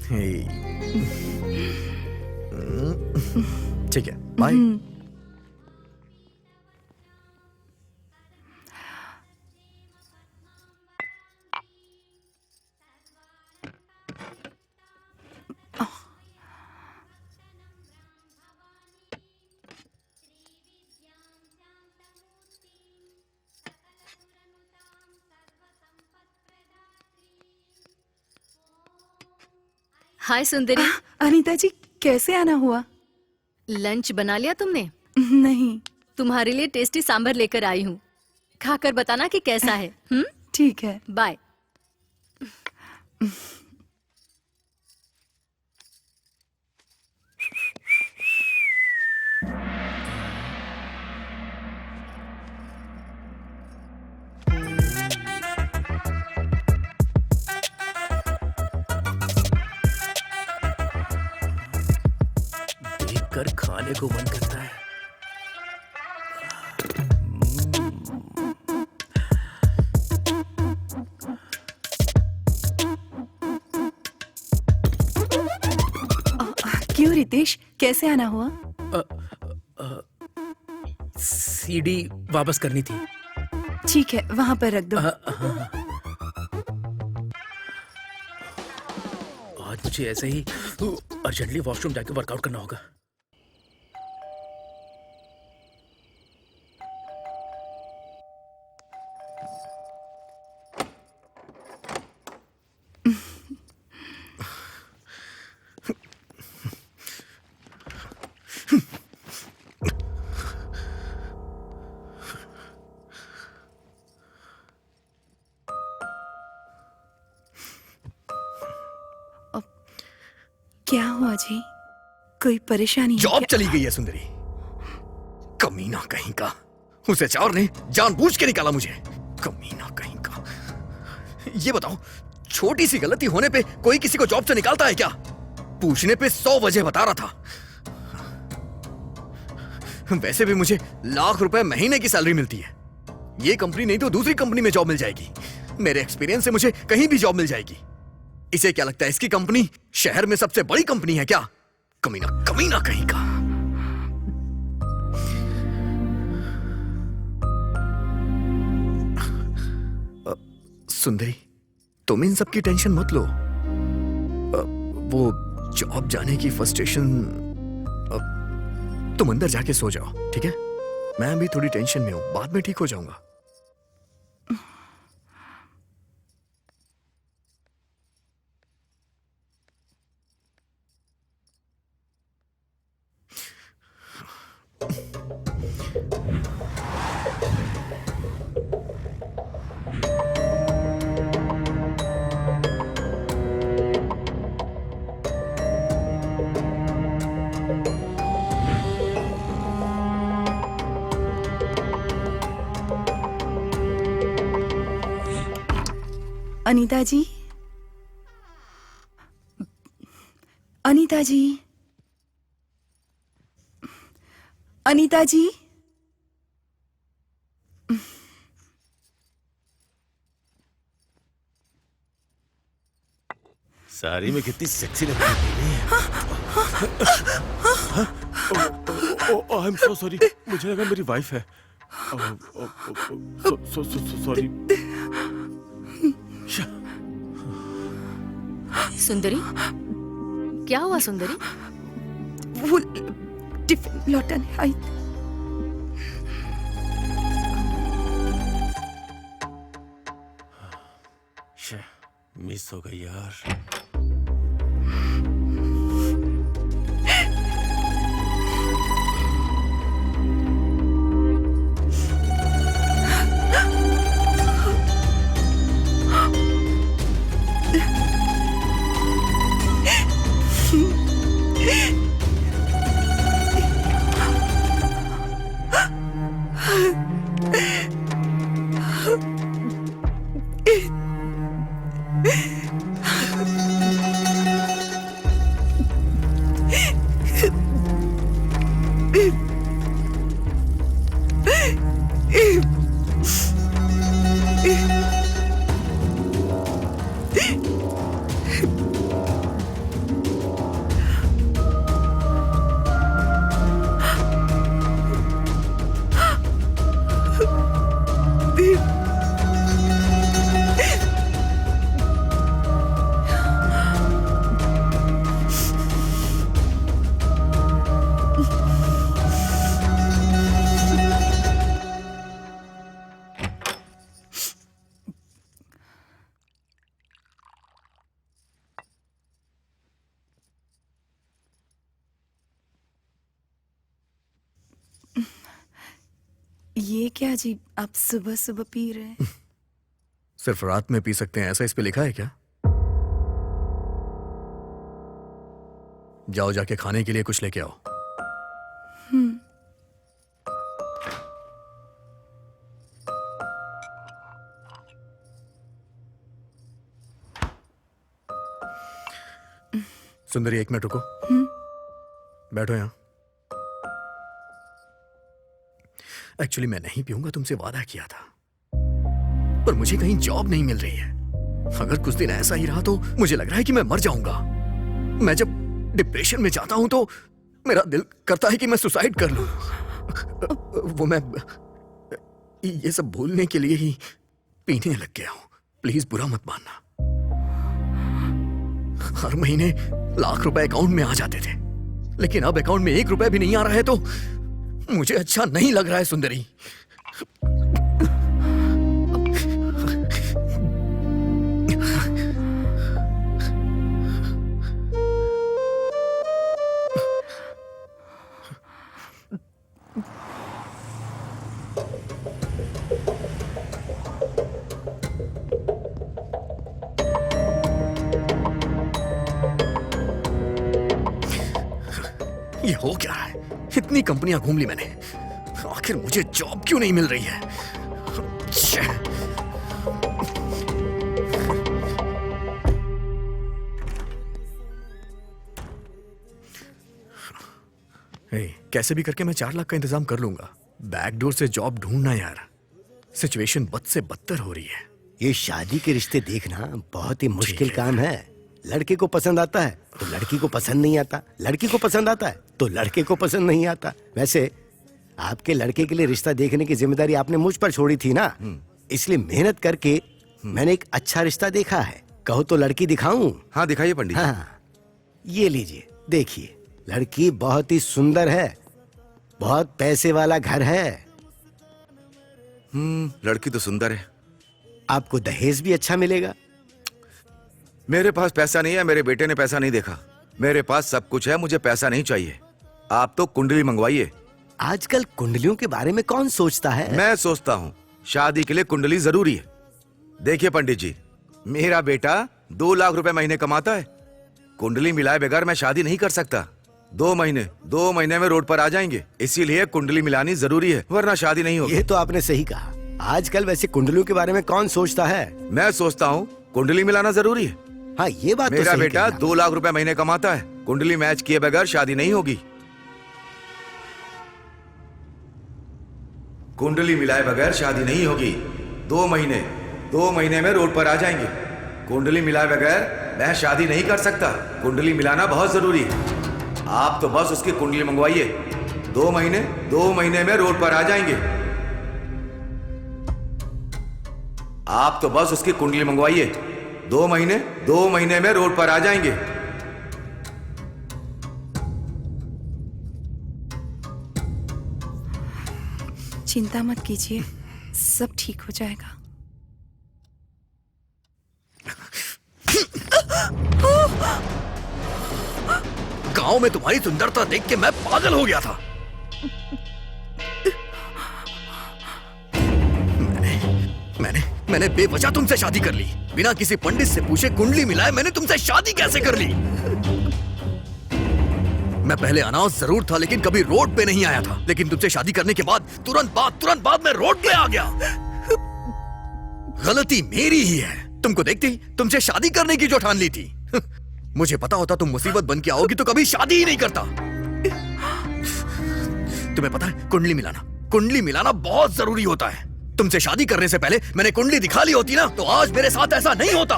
ठीक है, बाय। हाय सुंदरी। अनीता जी, कैसे आना हुआ? लंच बना लिया तुमने? नहीं। तुम्हारे लिए टेस्टी सांभर लेकर आई हूँ, खाकर बताना कि कैसा है। ठीक है। बाय। देखकर खाने को मन करता है। क्यों रितेश, कैसे आना हुआ? सीडी वापस करनी थी। ठीक है, वहां पर रख दो। आज मुझे ऐसे ही अर्जेंटली वॉशरूम जाके वर्कआउट करना होगा। क्या हुआ जी? कोई परेशानी है जॉब क्या? चली गई है सुंदरी। कमीना कहीं का। उस एचआर ने जानबूझ के निकाला मुझे। कमीना कहीं का। ये बताओ, छोटी सी गलती होने पे कोई किसी को जॉब से निकालता है क्या? पूछने पे 100 वजह बता रहा था। वैसे भी मुझे लाख रुपए महीने की सैलरी मिलती है। ये कंपनी नहीं तो दूसरी कंपनी में जॉब मिल जाएगी। मेरे एक्सपीरियंस से मुझे कहीं भी जॉब मिल जाएगी। इसे क्या लगता है, इसकी कंपनी शहर में सबसे बड़ी कंपनी है क्या? कमीना कमीना कहीं का। सुंदरी, तुम इन सब की टेंशन मत लो। वो जॉब जाने की फ्रस्ट्रेशन, तुम अंदर जाके सो जाओ, ठीक है? मैं भी थोड़ी टेंशन में हूं, बाद में ठीक हो जाऊंगा। अनीता जी, अनीता जी, अनीता जी। साड़ी में कितनी सेक्सी लग रही है। आई एम सो सॉरी, मुझे लगा मेरी वाइफ है। सॉरी। सुंदरी, क्या हुआ सुंदरी? वो टिफिन लौटाने आई। मिस हो गई यार। ये क्या जी, आप सुबह सुबह पी रहे हैं? सिर्फ रात में पी सकते हैं, ऐसा इस पे लिखा है क्या? जाओ, जाके खाने के लिए कुछ लेके आओ। सुंदरी, 1 मिनट रुको। बैठो यहां। एक्चुअली मैं नहीं पीऊंगा, तुमसे वादा किया था, पर मुझे कहीं जॉब नहीं मिल रही है। अगर कुछ दिन ऐसा ही रहा तो मुझे लग रहा है कि मैं मर जाऊंगा। मैं जब डिप्रेशन में जाता हूं तो मेरा दिल करता है कि मैं सुसाइड कर लूं। वो मैं ये सब भूलने के लिए ही पीने लग गया हूं। प्लीज बुरा मत मानना। हर महीने लाख रुपए अकाउंट में आ जाते थे, लेकिन अब अकाउंट में 1 रुपया भी नहीं आ रहा है तो मुझे अच्छा नहीं लग रहा है सुंदरी। ये हो क्या रहा है? इतनी कंपनियां घूम ली मैंने, आखिर मुझे जॉब क्यों नहीं मिल रही है? छे। कैसे भी करके मैं 4 लाख का इंतजाम कर लूंगा। बैकडोर से जॉब ढूंढना यार, सिचुएशन बद से बदतर हो रही है। ये शादी के रिश्ते देखना बहुत ही मुश्किल काम है। लड़के को पसंद आता है तो लड़की को पसंद नहीं आता, लड़की को पसंद आता है तो लड़के को पसंद नहीं आता। वैसे आपके लड़के के लिए रिश्ता देखने की जिम्मेदारी आपने मुझ पर छोड़ी थी ना, इसलिए मेहनत करके मैंने एक अच्छा रिश्ता देखा है। कहो तो लड़की दिखाऊं? हाँ दिखाइए पंडित जी। हाँ, ये लीजिए, देखिए। लड़की बहुत ही सुंदर है, बहुत पैसे वाला घर है। लड़की तो सुंदर है। आपको दहेज भी अच्छा मिलेगा। मेरे पास पैसा नहीं है, मेरे बेटे ने पैसा नहीं देखा। मेरे पास सब कुछ है, मुझे पैसा नहीं चाहिए। आप तो कुंडली मंगवाइए। आजकल कुंडलियों के बारे में कौन सोचता है? मैं सोचता हूँ शादी के लिए कुंडली जरूरी है। देखिए पंडित जी, मेरा बेटा 2 लाख रुपए महीने कमाता है। कुंडली मिलाए बगैर मैं शादी नहीं कर सकता। 2 महीने में रोड पर आ जाएंगे, इसीलिए कुंडली मिलानी जरूरी है, वरना शादी नहीं होगी। ये तो आपने सही कहा। आजकल वैसे कुंडलियों के बारे में कौन सोचता है? मैं सोचता हूँ कुंडली मिलाना जरूरी है। हाँ, ये बात मेरा तो सही बेटा कही 2 लाख रुपए महीने कमाता है। कुंडली मैच किए बगैर शादी नहीं होगी। कुंडली मिलाए बगैर शादी नहीं होगी। 2 महीने में रोड पर आ जाएंगे। कुंडली मिलाए बगैर मैं शादी नहीं कर सकता। कुंडली मिलाना बहुत जरूरी है। आप तो बस उसकी कुंडली मंगवाइए। 2 महीने में रोड पर आ जाएंगे। आप तो बस उसकी कुंडली मंगवाइए। 2 महीने में रोड पर आ जाएंगे। चिंता मत कीजिए, सब ठीक हो जाएगा। गांव में तुम्हारी सुंदरता देख के मैं पागल हो गया था। मैंने बेवजह तुमसे शादी कर ली, बिना किसी पंडित से पूछे कुंडली मिलाए मैंने तुमसे शादी कैसे कर ली? मैं पहले अनाथ जरूर था, लेकिन कभी रोड पे नहीं आया था। लेकिन तुमसे शादी करने के बाद तुरंत बाद मैं रोड पे आ गया। गलती मेरी ही है। तुमको देखते ही तुमसे शादी करने की जो ठान ली थी। मुझे पता होता तुम मुसीबत बन के आओगी तो कभी शादी ही नहीं करता। तुम्हें पता है कुंडली मिलाना बहुत जरूरी होता है। तुमसे शादी करने से पहले मैंने कुंडली दिखा ली होती ना तो आज मेरे साथ ऐसा नहीं होता।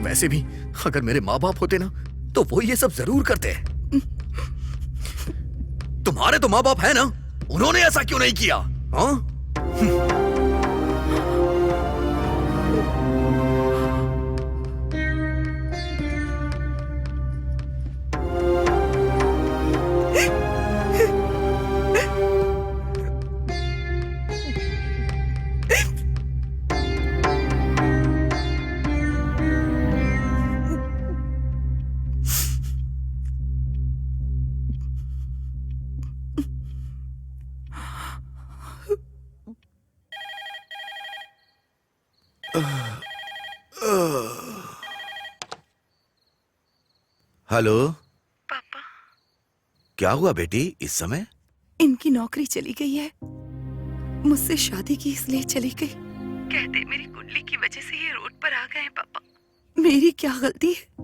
वैसे भी अगर मेरे माँ बाप होते ना तो वो ये सब जरूर करते। तुम्हारे तो माँ बाप है ना, उन्होंने ऐसा क्यों नहीं किया? हाँ? हेलो पापा, क्या हुआ बेटी इस समय? इनकी नौकरी चली गई है। मुझसे शादी की इसलिए चली गई। कहते मेरी कुंडली की वजह से ये रोड पर आ गए हैं। पापा, मेरी क्या गलती है?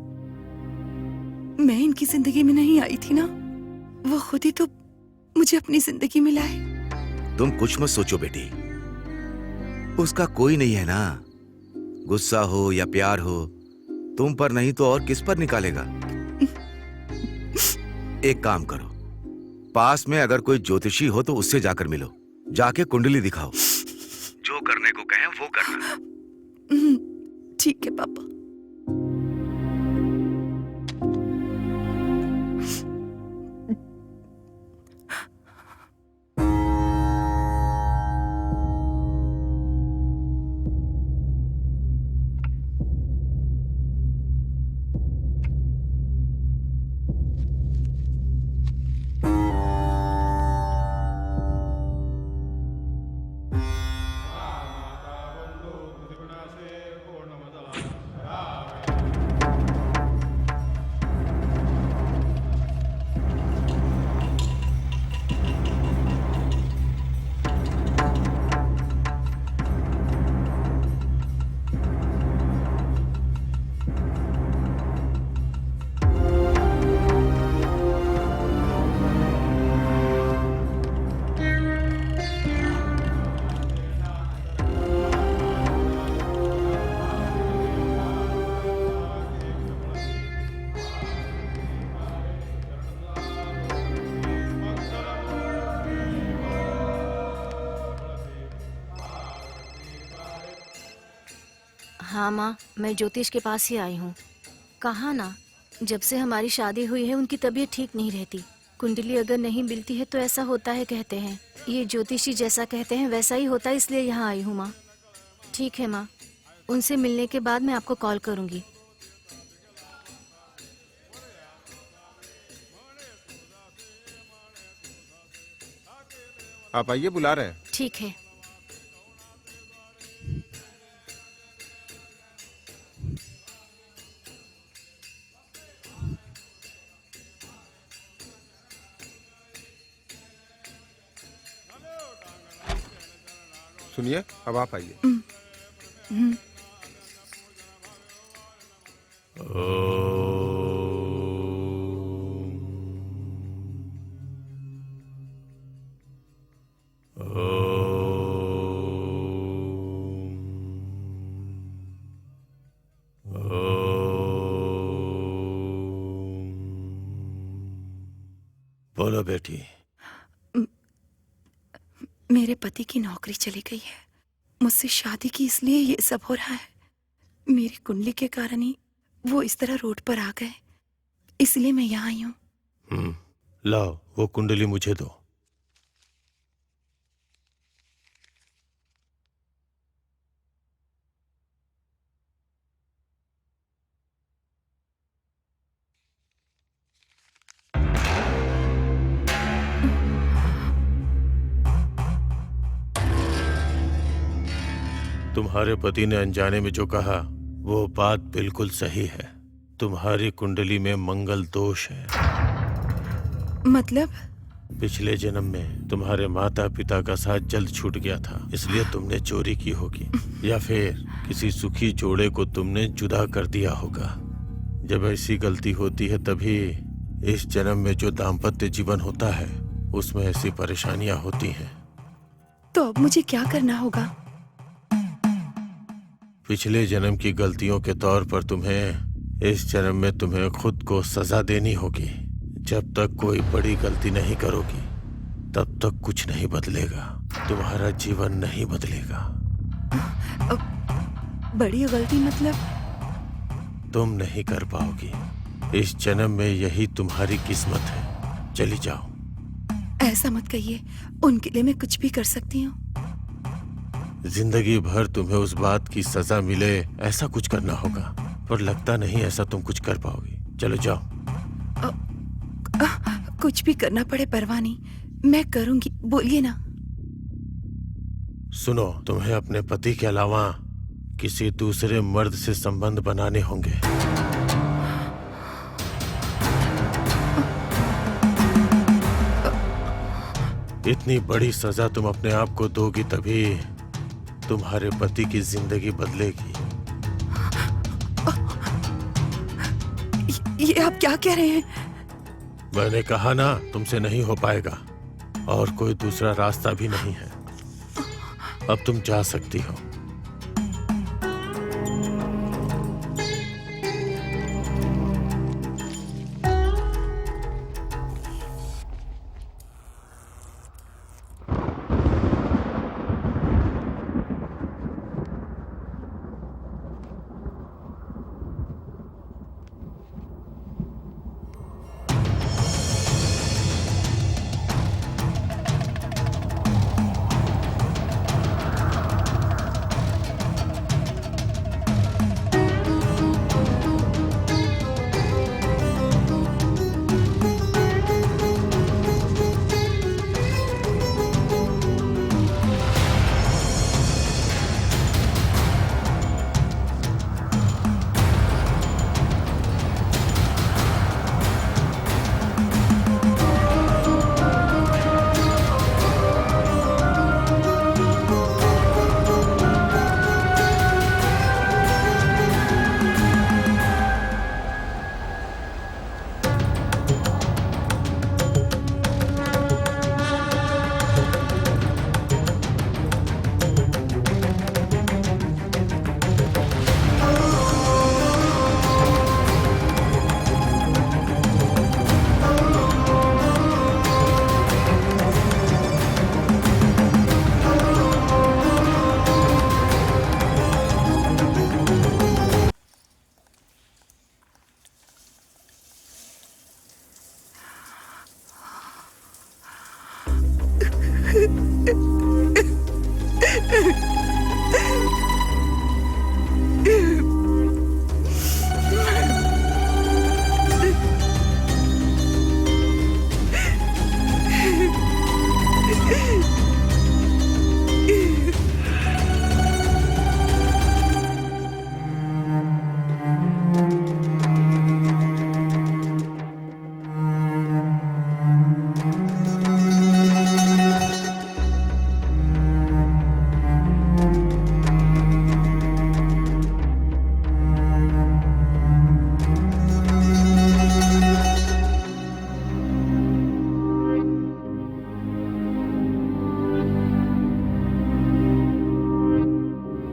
मैं इनकी जिंदगी में नहीं आई थी ना, वो खुद ही तो मुझे अपनी जिंदगी में लाए। तुम कुछ मत सोचो बेटी, उसका कोई नहीं है ना। गुस्सा हो या प्यार हो, तुम पर नहीं तो और किस पर निकालेगा? एक काम करो, पास में अगर कोई ज्योतिषी हो तो उससे जाकर मिलो, जाके कुंडली दिखाओ, जो करने को कहें वो करना। ठीक है पापा। हाँ माँ, मैं ज्योतिष के पास ही आई हूँ। कहा ना, जब से हमारी शादी हुई है उनकी तबीयत ठीक नहीं रहती। कुंडली अगर नहीं मिलती है तो ऐसा होता है कहते हैं। ये ज्योतिषी जैसा कहते हैं वैसा ही होता है, इसलिए यहाँ आई हूँ माँ। ठीक है माँ, उनसे मिलने के बाद मैं आपको कॉल करूँगी। आप आइए, बुला रहे हैं। ठीक है। सुनिए, अब आप आइए। बोलो बेटी। मेरे पति की नौकरी चली गई है, मुझसे शादी की, इसलिए ये सब हो रहा है। मेरी कुंडली के कारण ही वो इस तरह रोड पर आ गए, इसलिए मैं यहाँ आई हूँ। लाओ वो कुंडली मुझे दो। तुम्हारे पति ने अनजाने में जो कहा वो बात बिल्कुल सही है। तुम्हारी कुंडली में मंगल दोष है। मतलब? पिछले जन्म में तुम्हारे माता पिता का साथ जल्द छूट गया था, इसलिए तुमने चोरी की होगी, या फिर किसी सुखी जोड़े को तुमने जुदा कर दिया होगा। जब ऐसी गलती होती है तभी इस जन्म में जो दाम्पत्य जीवन होता है उसमें ऐसी परेशानियां होती हैं। तो अब मुझे क्या करना होगा? पिछले जन्म की गलतियों के तौर पर तुम्हें इस जन्म में तुम्हें खुद को सजा देनी होगी। जब तक कोई बड़ी गलती नहीं करोगी तब तक कुछ नहीं बदलेगा, तुम्हारा जीवन नहीं बदलेगा। बड़ी गलती मतलब? तुम नहीं कर पाओगी। इस जन्म में यही तुम्हारी किस्मत है। चली जाओ। ऐसा मत कहिए, उनके लिए मैं कुछ भी कर सकती हूँ। जिंदगी भर तुम्हें उस बात की सजा मिले ऐसा कुछ करना होगा, पर लगता नहीं ऐसा तुम कुछ कर पाओगी। चलो जाओ। कुछ भी करना पड़े परवाह नहीं, मैं करूंगी, बोलिए ना। सुनो, तुम्हें अपने पति के अलावा किसी दूसरे मर्द से संबंध बनाने होंगे। इतनी बड़ी सजा तुम अपने आप को दोगी तभी तुम्हारे पति की जिंदगी बदलेगी। ये आप क्या कह रहे हैं? मैंने कहा ना, तुमसे नहीं हो पाएगा और कोई दूसरा रास्ता भी नहीं है। अब तुम जा सकती हो।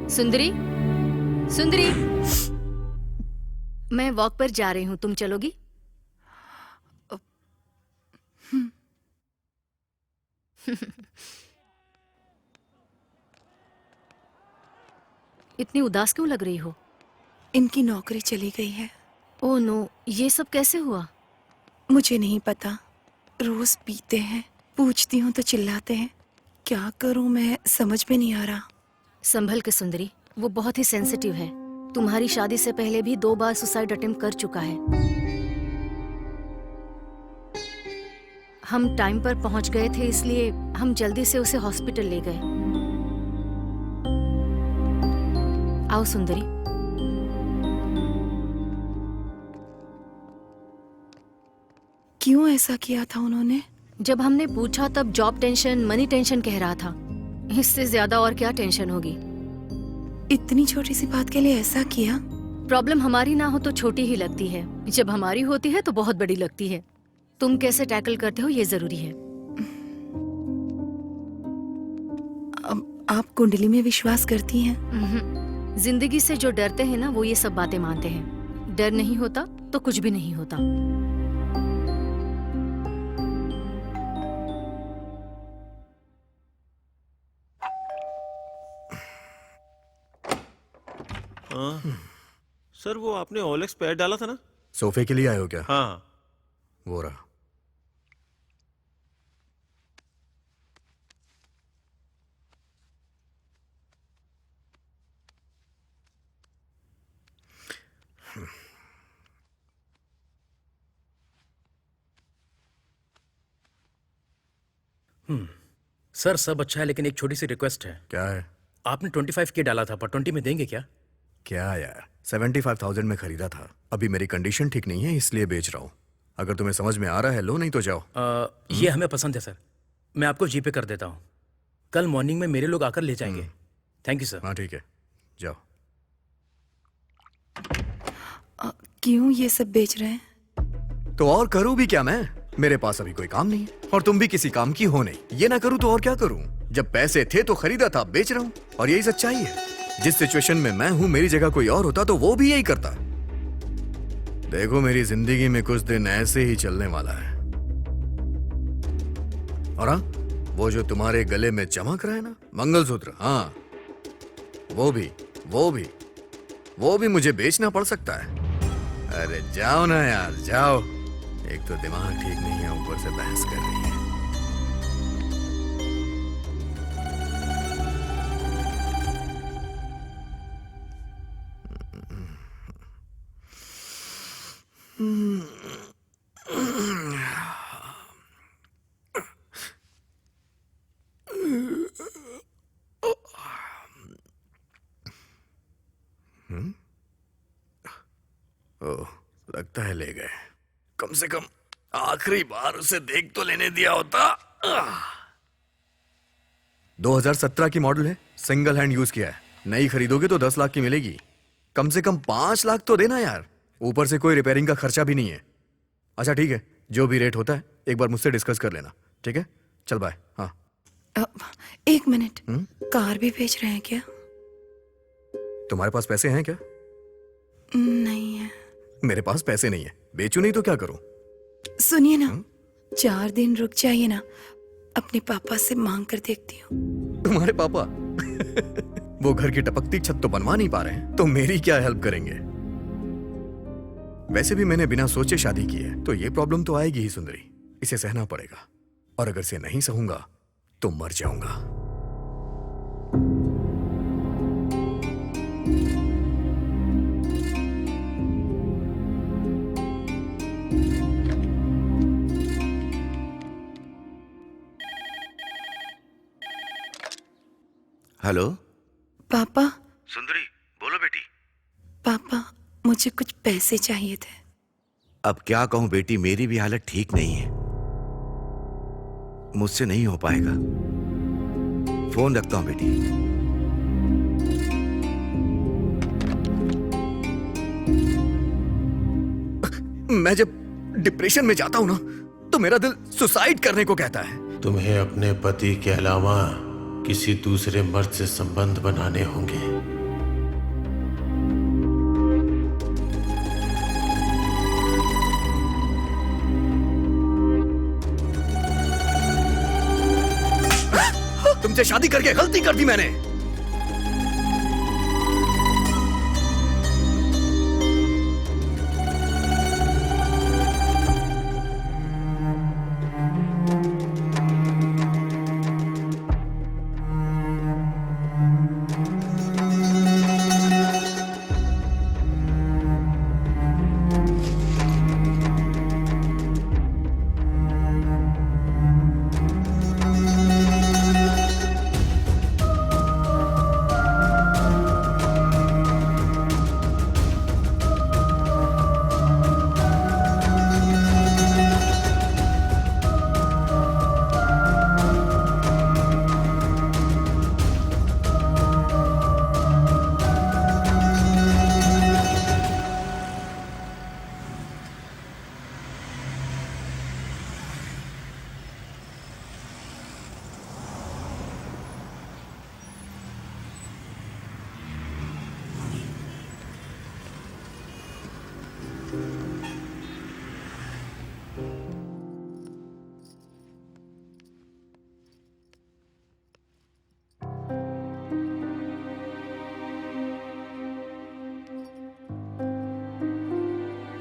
सुंदरी, सुंदरी, मैं वॉक पर जा रही हूँ, तुम चलोगी? इतनी उदास क्यों लग रही हो? इनकी नौकरी चली गई है। ओह नो, ये सब कैसे हुआ? मुझे नहीं पता। रोज पीते हैं, पूछती हूँ तो चिल्लाते हैं। क्या करूँ मैं समझ में नहीं आ रहा। संभल के सुंदरी, वो बहुत ही सेंसिटिव है। तुम्हारी शादी से पहले भी 2 बार सुसाइड अटेम्प्ट कर चुका है। हम टाइम पर पहुंच गए थे, इसलिए हम जल्दी से उसे हॉस्पिटल ले गए। आओ सुंदरी। क्यों ऐसा किया था उन्होंने? जब हमने पूछा तब जॉब टेंशन, मनी टेंशन कह रहा था। इससे ज्यादा और क्या टेंशन होगी? इतनी छोटी सी बात के लिए ऐसा किया? प्रॉब्लम हमारी ना हो तो छोटी ही लगती है, जब हमारी होती है तो बहुत बड़ी लगती है। तुम कैसे टैकल करते हो ये जरूरी है। आप कुंडली में विश्वास करती हैं? जिंदगी से जो डरते हैं ना, वो ये सब बातें मानते हैं। डर नहीं होता तो कुछ भी नहीं होता। सर, वो आपने ओलेक्स पैड डाला था ना? सोफे के लिए आए हो क्या? हाँ। वो रहा। सर सब अच्छा है, लेकिन एक छोटी सी रिक्वेस्ट है। क्या है? आपने 25K डाला था, पर 20 में देंगे क्या? क्या यार, 75,000 में खरीदा था। अभी मेरी कंडीशन ठीक नहीं है, इसलिए बेच रहा हूँ। अगर तुम्हें समझ में आ रहा है लो, नहीं तो जाओ। ये हमें पसंद है सर, मैं आपको जीपे कर देता हूँ। कल मॉर्निंग में मेरे लोग आकर ले जाएंगे। Thank you sir. हाँ ठीक है, जाओ। क्यों ये सब बेच रहे हैं? तो और करूँ भी क्या मैं? मेरे पास अभी कोई काम नहीं है और तुम भी किसी काम की हो नहीं। ये ना करूँ तो और क्या करूँ? जब पैसे थे तो खरीदा था, बेच रहा हूँ। और यही सच्चाई है। जिस सिचुएशन में मैं हूं, मेरी जगह कोई और होता तो वो भी यही करता। देखो, मेरी जिंदगी में कुछ दिन ऐसे ही चलने वाला है। और हाँ, वो जो तुम्हारे गले में चमक रहा है ना, मंगलसूत्र, हाँ वो भी मुझे बेचना पड़ सकता है। अरे जाओ ना यार, जाओ। एक तो दिमाग ठीक नहीं है, ऊपर से बहस कर रही है। ओह, लगता है ले गए। कम से कम आखिरी बार उसे देख तो लेने दिया होता। 2017 की मॉडल है, सिंगल हैंड यूज किया है। नई खरीदोगे तो 10 लाख की मिलेगी। कम से कम 5 लाख तो देना यार। ऊपर से कोई रिपेयरिंग का खर्चा भी नहीं है। अच्छा ठीक है, जो भी रेट होता है एक बार मुझसे डिस्कस कर लेना, ठीक है? चल बाय। हाँ, 1 मिनट। कार भी बेच रहे हैं क्या? तुम्हारे पास पैसे हैं क्या? नहीं है। मेरे पास पैसे नहीं है, बेचू नहीं तो क्या करूं? सुनिए ना, 4 दिन रुक जाइए ना, अपने पापा से मांग कर देखती हूँ। तुम्हारे पापा? वो घर की टपकती छत तो बनवा नहीं पा रहे हैं, तो मेरी क्या हेल्प करेंगे? वैसे भी मैंने बिना सोचे शादी की है, तो ये प्रॉब्लम तो आएगी ही सुंदरी। इसे सहना पड़ेगा, और अगर से नहीं सहूंगा तो मर जाऊंगा। हेलो पापा, सुंदरी, बोलो बेटी। पापा मुझे कुछ पैसे चाहिए थे। अब क्या कहूं बेटी, मेरी भी हालत ठीक नहीं है, मुझसे नहीं हो पाएगा। फोन रखता हूं बेटी। मैं जब डिप्रेशन में जाता हूं ना, तो मेरा दिल सुसाइड करने को कहता है। तुम्हें अपने पति के अलावा किसी दूसरे मर्द से संबंध बनाने होंगे। तुमसे शादी करके गलती कर दी मैंने।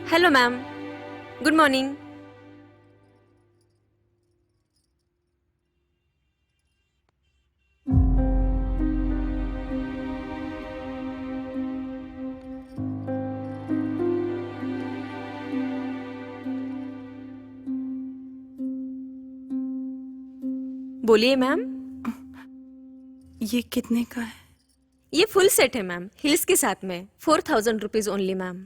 Hello ma'am, good morning. बोलिए मैम। ये कितने का है? ये फुल सेट है मैम, हिल्स के साथ में। 4000 रुपीज ओनली मैम।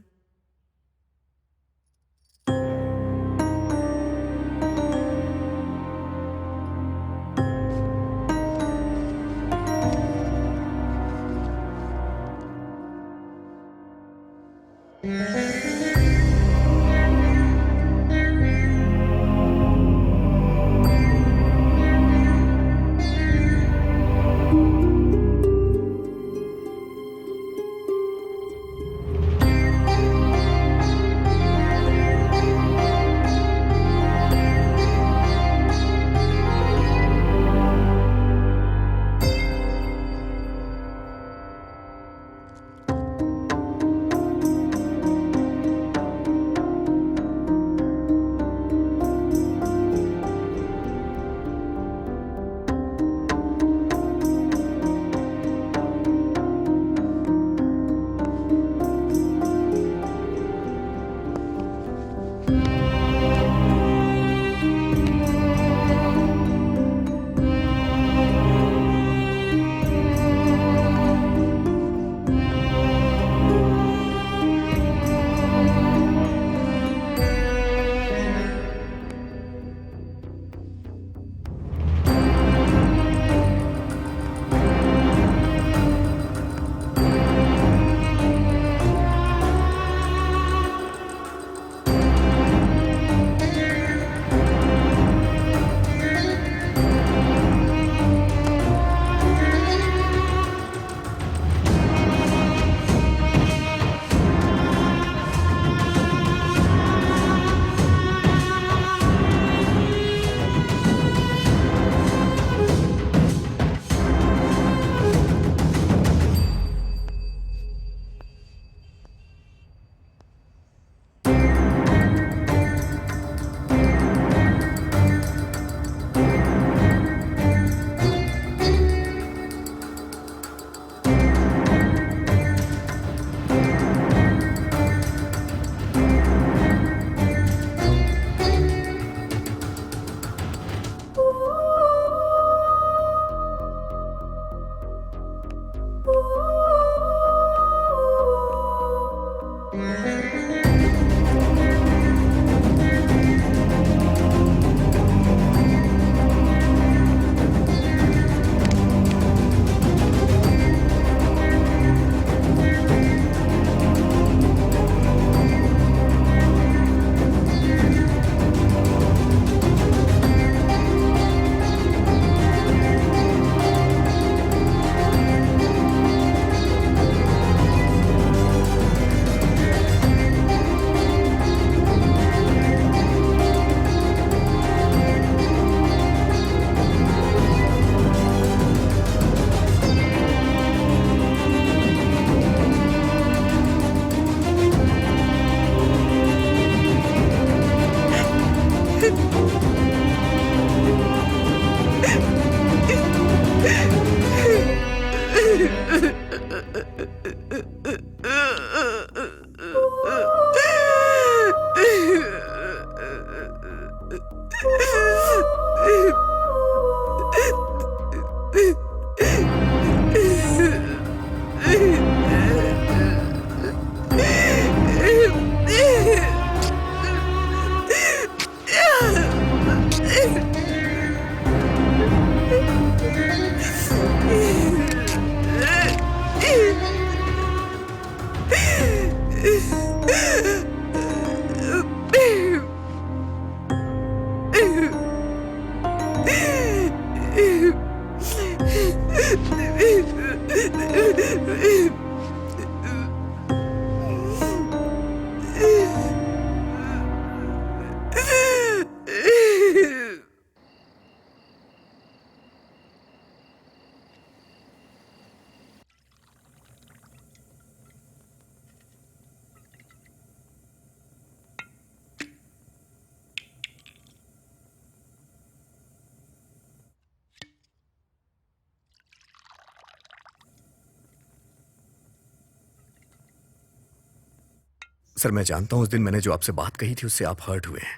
सर मैं जानता हूं उस दिन मैंने जो आपसे बात कही थी उससे आप हर्ट हुए हैं,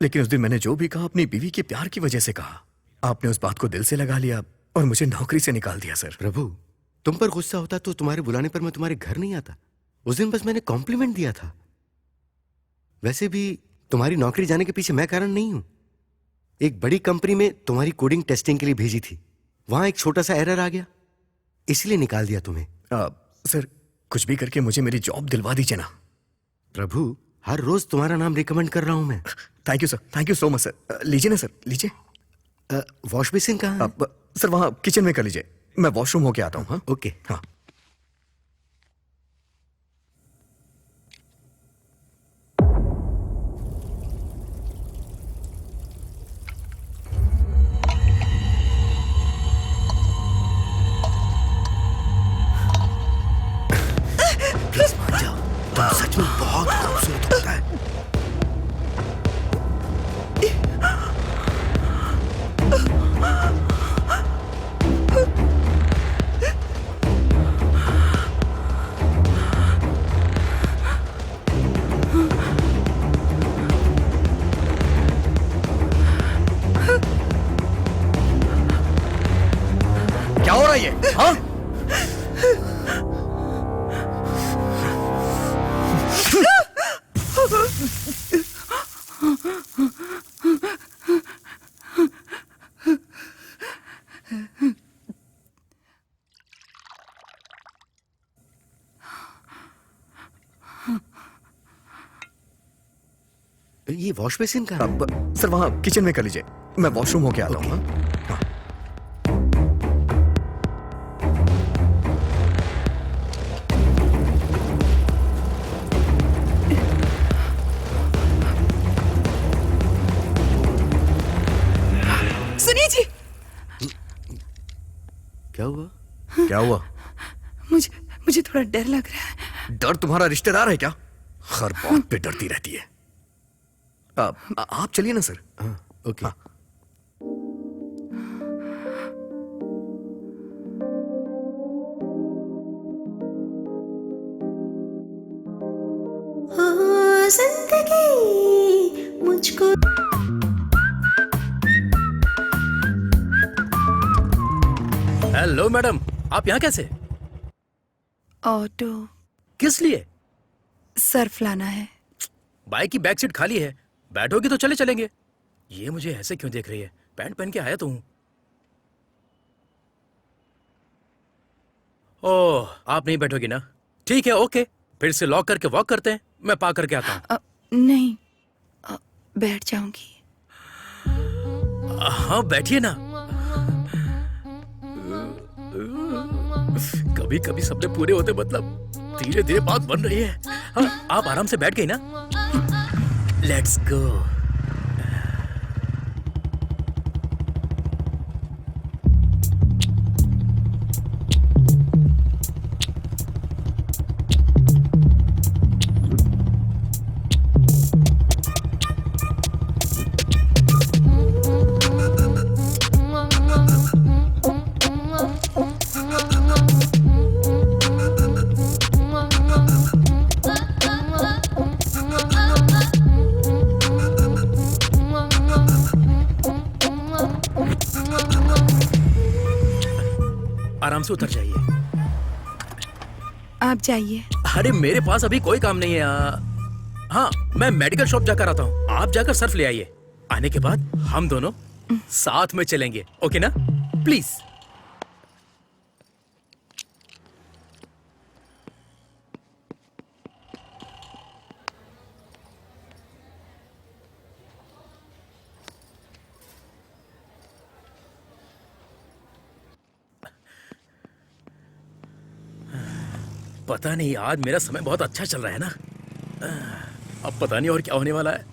लेकिन उस दिन मैंने जो भी कहा अपनी बीवी के प्यार की वजह से कहा। आपने उस बात को दिल से लगा लिया और मुझे नौकरी से निकाल दिया। सर प्रभु, तुम पर गुस्सा होता तो तुम्हारे बुलाने पर मैं तुम्हारे घर नहीं आता। उस दिन बस मैंने कॉम्प्लीमेंट दिया था। वैसे भी तुम्हारी नौकरी जाने के पीछे मैं कारण नहीं हूं। एक बड़ी कंपनी में तुम्हारी कोडिंग टेस्टिंग के लिए भेजी थी, वहां एक छोटा सा एरर आ गया, इसलिए निकाल दिया तुम्हें। सर कुछ भी करके मुझे मेरी जॉब दिलवा दीजिए ना। प्रभु, हर रोज तुम्हारा नाम रिकमेंड कर रहा हूं मैं। Thank you sir, thank you so much sir. लीजिए ना सर, लीजिए। वॉश बेसिन कहाँ है? सर वहां किचन में कर लीजिए, मैं वॉशरूम होके आता हूँ। हाँ ओके। हाँ प्लीज मान जाओ, तुम सच में बहुत खूबसूरत होता है। क्या हो रहा है ये? हाँ ये वॉश बेसिन कहाँ है? सर वहां किचन में कर लीजिए, मैं वॉशरूम होके आता हूँ। हाँ सुनिए जी, क्या हुआ? क्या हुआ? मुझे थोड़ा डर लग रहा है। डर तुम्हारा रिश्तेदार है क्या? हर बात पे डरती रहती है। आप चलिए ना सर। हाँ ओके। हाँ। जिंदगी मुझको हेलो मैडम, आप यहाँ कैसे? ऑटो किस लिए? सर्फ लाना है। बाइक की बैक सीट खाली है, बैठोगी तो चले चलेंगे। ये मुझे ऐसे क्यों देख रही है? पैंट पहन के आया तो हूँ। ओह, आप नहीं बैठोगी ना? ठीक है, ओके। फिर से लॉक करके वॉक करते हैं, मैं पा करके आता हूँ। नहीं, बैठ जाऊंगी। हाँ बैठिए ना। कभी कभी सपने पूरे होते, मतलब धीरे धीरे बात बन रही है। हाँ, आप आराम से बैठ गई ना? Let's go. आराम से उतर जाइए। आप जाइए। अरे मेरे पास अभी कोई काम नहीं है। हाँ, मैं मेडिकल शॉप जाकर आता हूँ। आप जाकर सर्फ ले आइए। आने के बाद हम दोनों साथ में चलेंगे, ओके ना? प्लीज। पता नहीं, आज मेरा समय बहुत अच्छा चल रहा है ना। अब पता नहीं और क्या होने वाला है।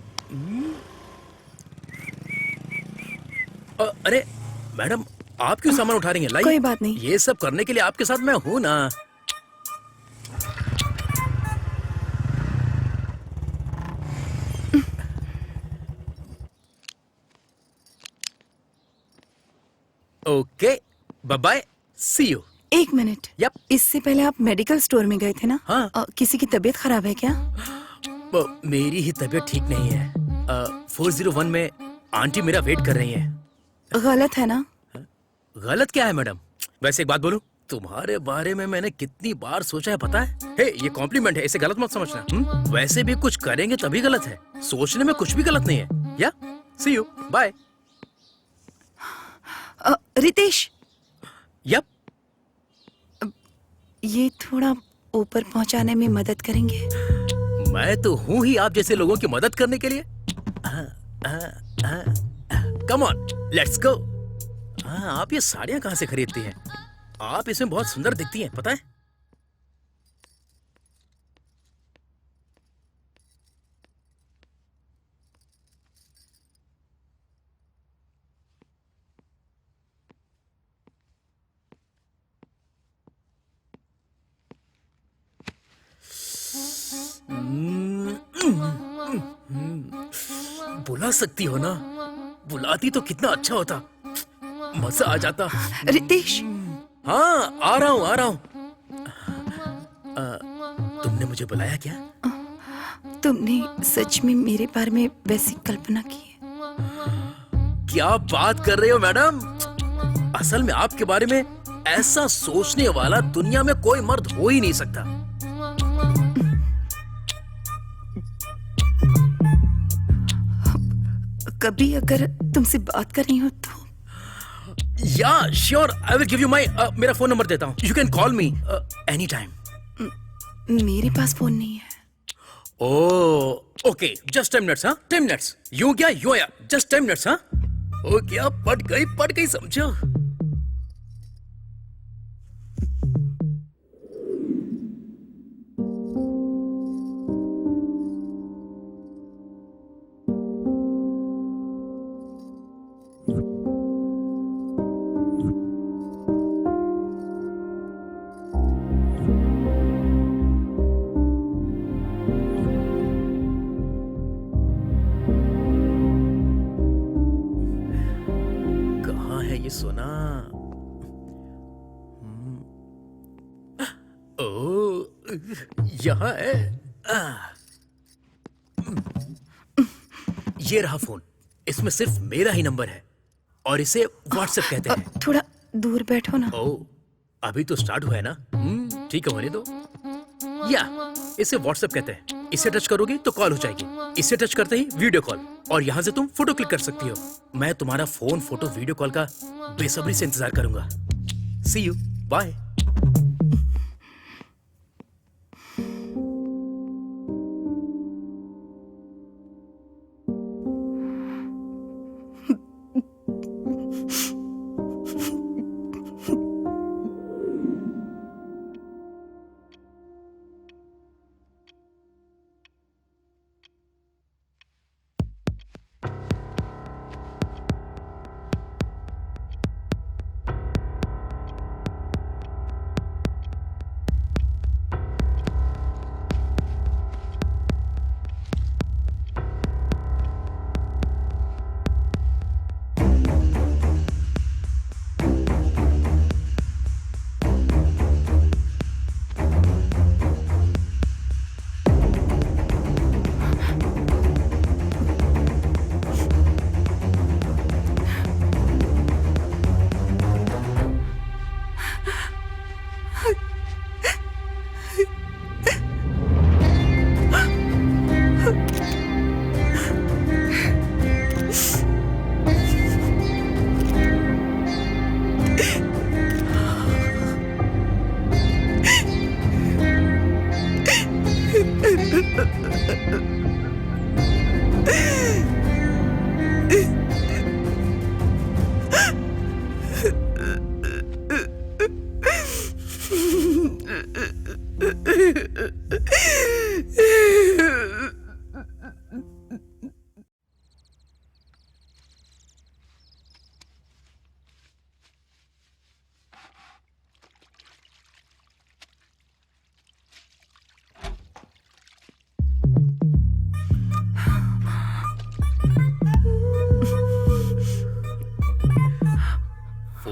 अरे मैडम, आप क्यों सामान उठा रही हैं? लाइए। कोई बात नहीं। ये सब करने के लिए आपके साथ मैं हूं ना। Okay, bye bye, see you. एक मिनट। यप। इससे पहले आप मेडिकल स्टोर में गए थे ना? हाँ। किसी की तबीयत खराब है क्या? मेरी ही तबीयत ठीक नहीं है। 401 में आंटी मेरा वेट कर रही हैं। गलत है ना? गलत क्या है मैडम? वैसे एक बात बोलूं, तुम्हारे बारे में मैंने कितनी बार सोचा है पता है? हे, ये कॉम्प्लीमेंट है, इसे गलत मत समझना। वैसे भी कुछ करेंगे तभी गलत है। सोचने में कुछ भी गलत नहीं है। या सी यू, बाय। रितेश, यप। ये थोड़ा ऊपर पहुंचाने में मदद करेंगे? मैं तो हूं ही आप जैसे लोगों की मदद करने के लिए। Come on, let's go. आप ये साड़ियां कहां से खरीदती हैं? आप इसमें बहुत सुंदर दिखती हैं, पता है? बुला सकती हो ना? बुलाती तो कितना अच्छा होता, मजा आ जाता। रितेश। हाँ, आ रहा हूँ, आ रहा हूँ। तुमने मुझे बुलाया क्या? तुमने सच में मेरे बारे में वैसी कल्पना की है? क्या बात कर रहे हो मैडम? असल में आपके बारे में ऐसा सोचने वाला दुनिया में कोई मर्द हो ही नहीं सकता। कभी अगर तुमसे बात करनी हो तो? या sure, I will give you माई, मेरा फोन नंबर देता हूँ। You can call me any time. मेरे पास फोन नहीं है। Okay, just 10 minutes. हाँ, 10 मिनट्स। यूं क्या यूं आया, जस्ट 10 मिनट्स। हाँ, ओ क्या, पट गई समझो। ये सोना। ओ, यहाँ है। ये रहा फोन। इसमें सिर्फ मेरा ही नंबर है और इसे व्हाट्सएप कहते हैं। थोड़ा दूर बैठो ना। ओ, अभी तो स्टार्ट हुआ है ना? ठीक है, होने दो। या इसे व्हाट्सएप कहते हैं। इसे टच करोगे तो कॉल हो जाएगी। इसे टच करते ही वीडियो कॉल, और यहाँ से तुम फोटो क्लिक कर सकती हो। मैं तुम्हारा फोन, फोटो, वीडियो कॉल का बेसब्री से इंतजार करूंगा। सी यू, बाय।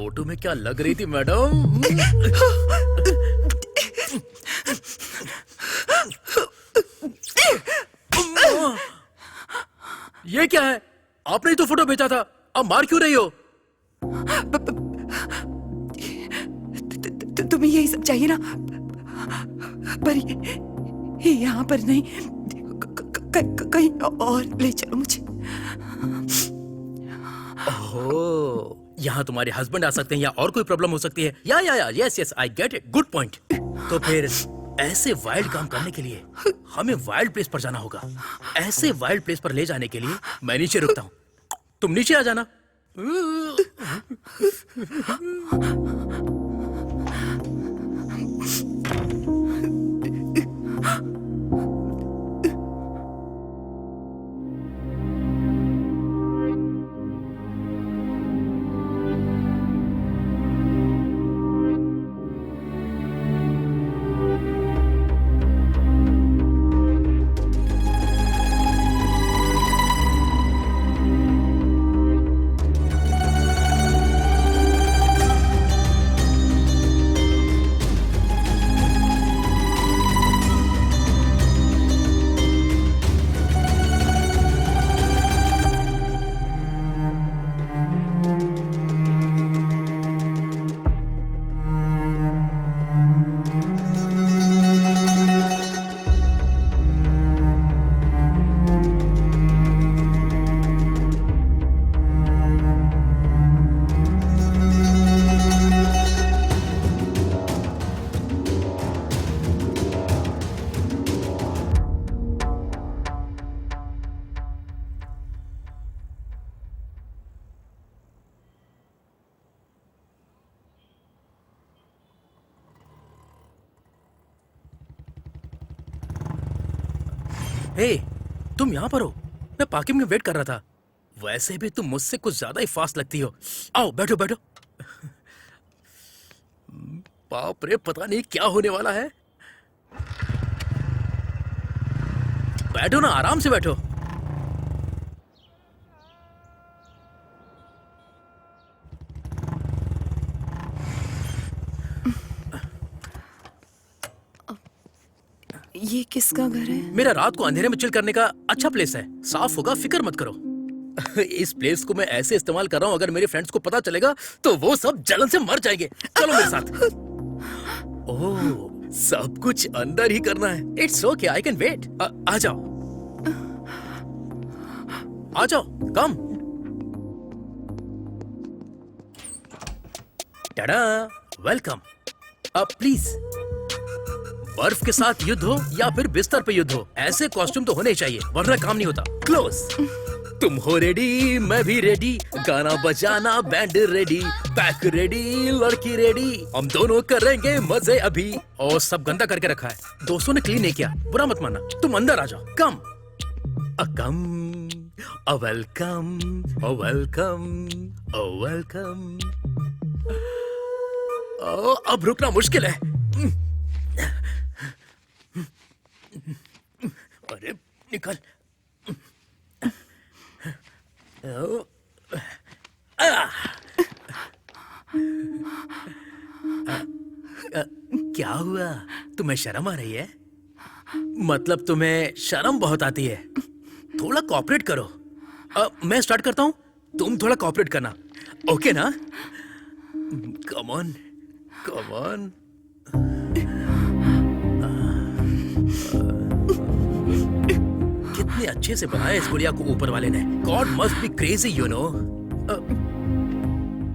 फोटो में क्या लग रही थी मैडम? ये क्या है? आपने ही तो फोटो भेजा था, अब मार क्यों रही हो? तुम्हें यही सब चाहिए ना, पर यहाँ पर नहीं, कहीं और ले चलो मुझे। ओह, यहाँ तुम्हारे हस्बैंड आ सकते हैं या और कोई प्रॉब्लम हो सकती है। या yes yes, I get it, good point. तो फिर ऐसे वाइल्ड काम करने के लिए हमें वाइल्ड प्लेस पर जाना होगा। ऐसे वाइल्ड प्लेस पर ले जाने के लिए मैं नीचे रुकता हूँ, तुम नीचे आ जाना। हे, तुम यहाँ पर हो? मैं पार्किंग में वेट कर रहा था। वैसे भी तुम मुझसे कुछ ज्यादा ही फास्ट लगती हो। आओ बैठो बैठो। बाप रे, पता नहीं क्या होने वाला है। बैठो ना, आराम से बैठो। ये किसका घर है? मेरा रात को अंधेरे में चिल करने का अच्छा प्लेस है। साफ होगा, फिक्र मत करो। इस प्लेस को मैं ऐसे इस्तेमाल कर रहा हूँ, अगर मेरे फ्रेंड्स को पता चलेगा तो वो सब जलन से मर जाएंगे। चलो मेरे साथ। ओह, सब कुछ अंदर ही करना है। It's okay, I can wait. आ जाओ, आ जाओ, कम। टाडा, वेलकम। प्लीज, बर्फ के साथ युद्ध हो या फिर बिस्तर पे युद्ध हो, ऐसे कॉस्ट्यूम तो होने चाहिए, वरना काम नहीं होता। क्लोज। तुम हो रेडी, मैं भी रेडी। गाना बजाना, बैंड रेडी, बैक रेडी, लड़की रेडी। हम दोनों करेंगे मजे अभी। और सब गंदा करके रखा है, दोस्तों ने क्लीन नहीं किया, बुरा मत मानना। तुम अंदर आ जाओ, कम। कम, वेलकम, वेलकम, वेलकम। अब रुकना मुश्किल है। अरे निकल। क्या हुआ? तुम्हें शर्म आ रही है? मतलब तुम्हें शर्म बहुत आती है? थोड़ा कोऑपरेट करो। मैं स्टार्ट करता हूँ, तुम थोड़ा कोऑपरेट करना, ओके ना? Come on, come on. कितने अच्छे से बनाया इस गुड़िया को ऊपर वाले ने। God must be crazy, you know.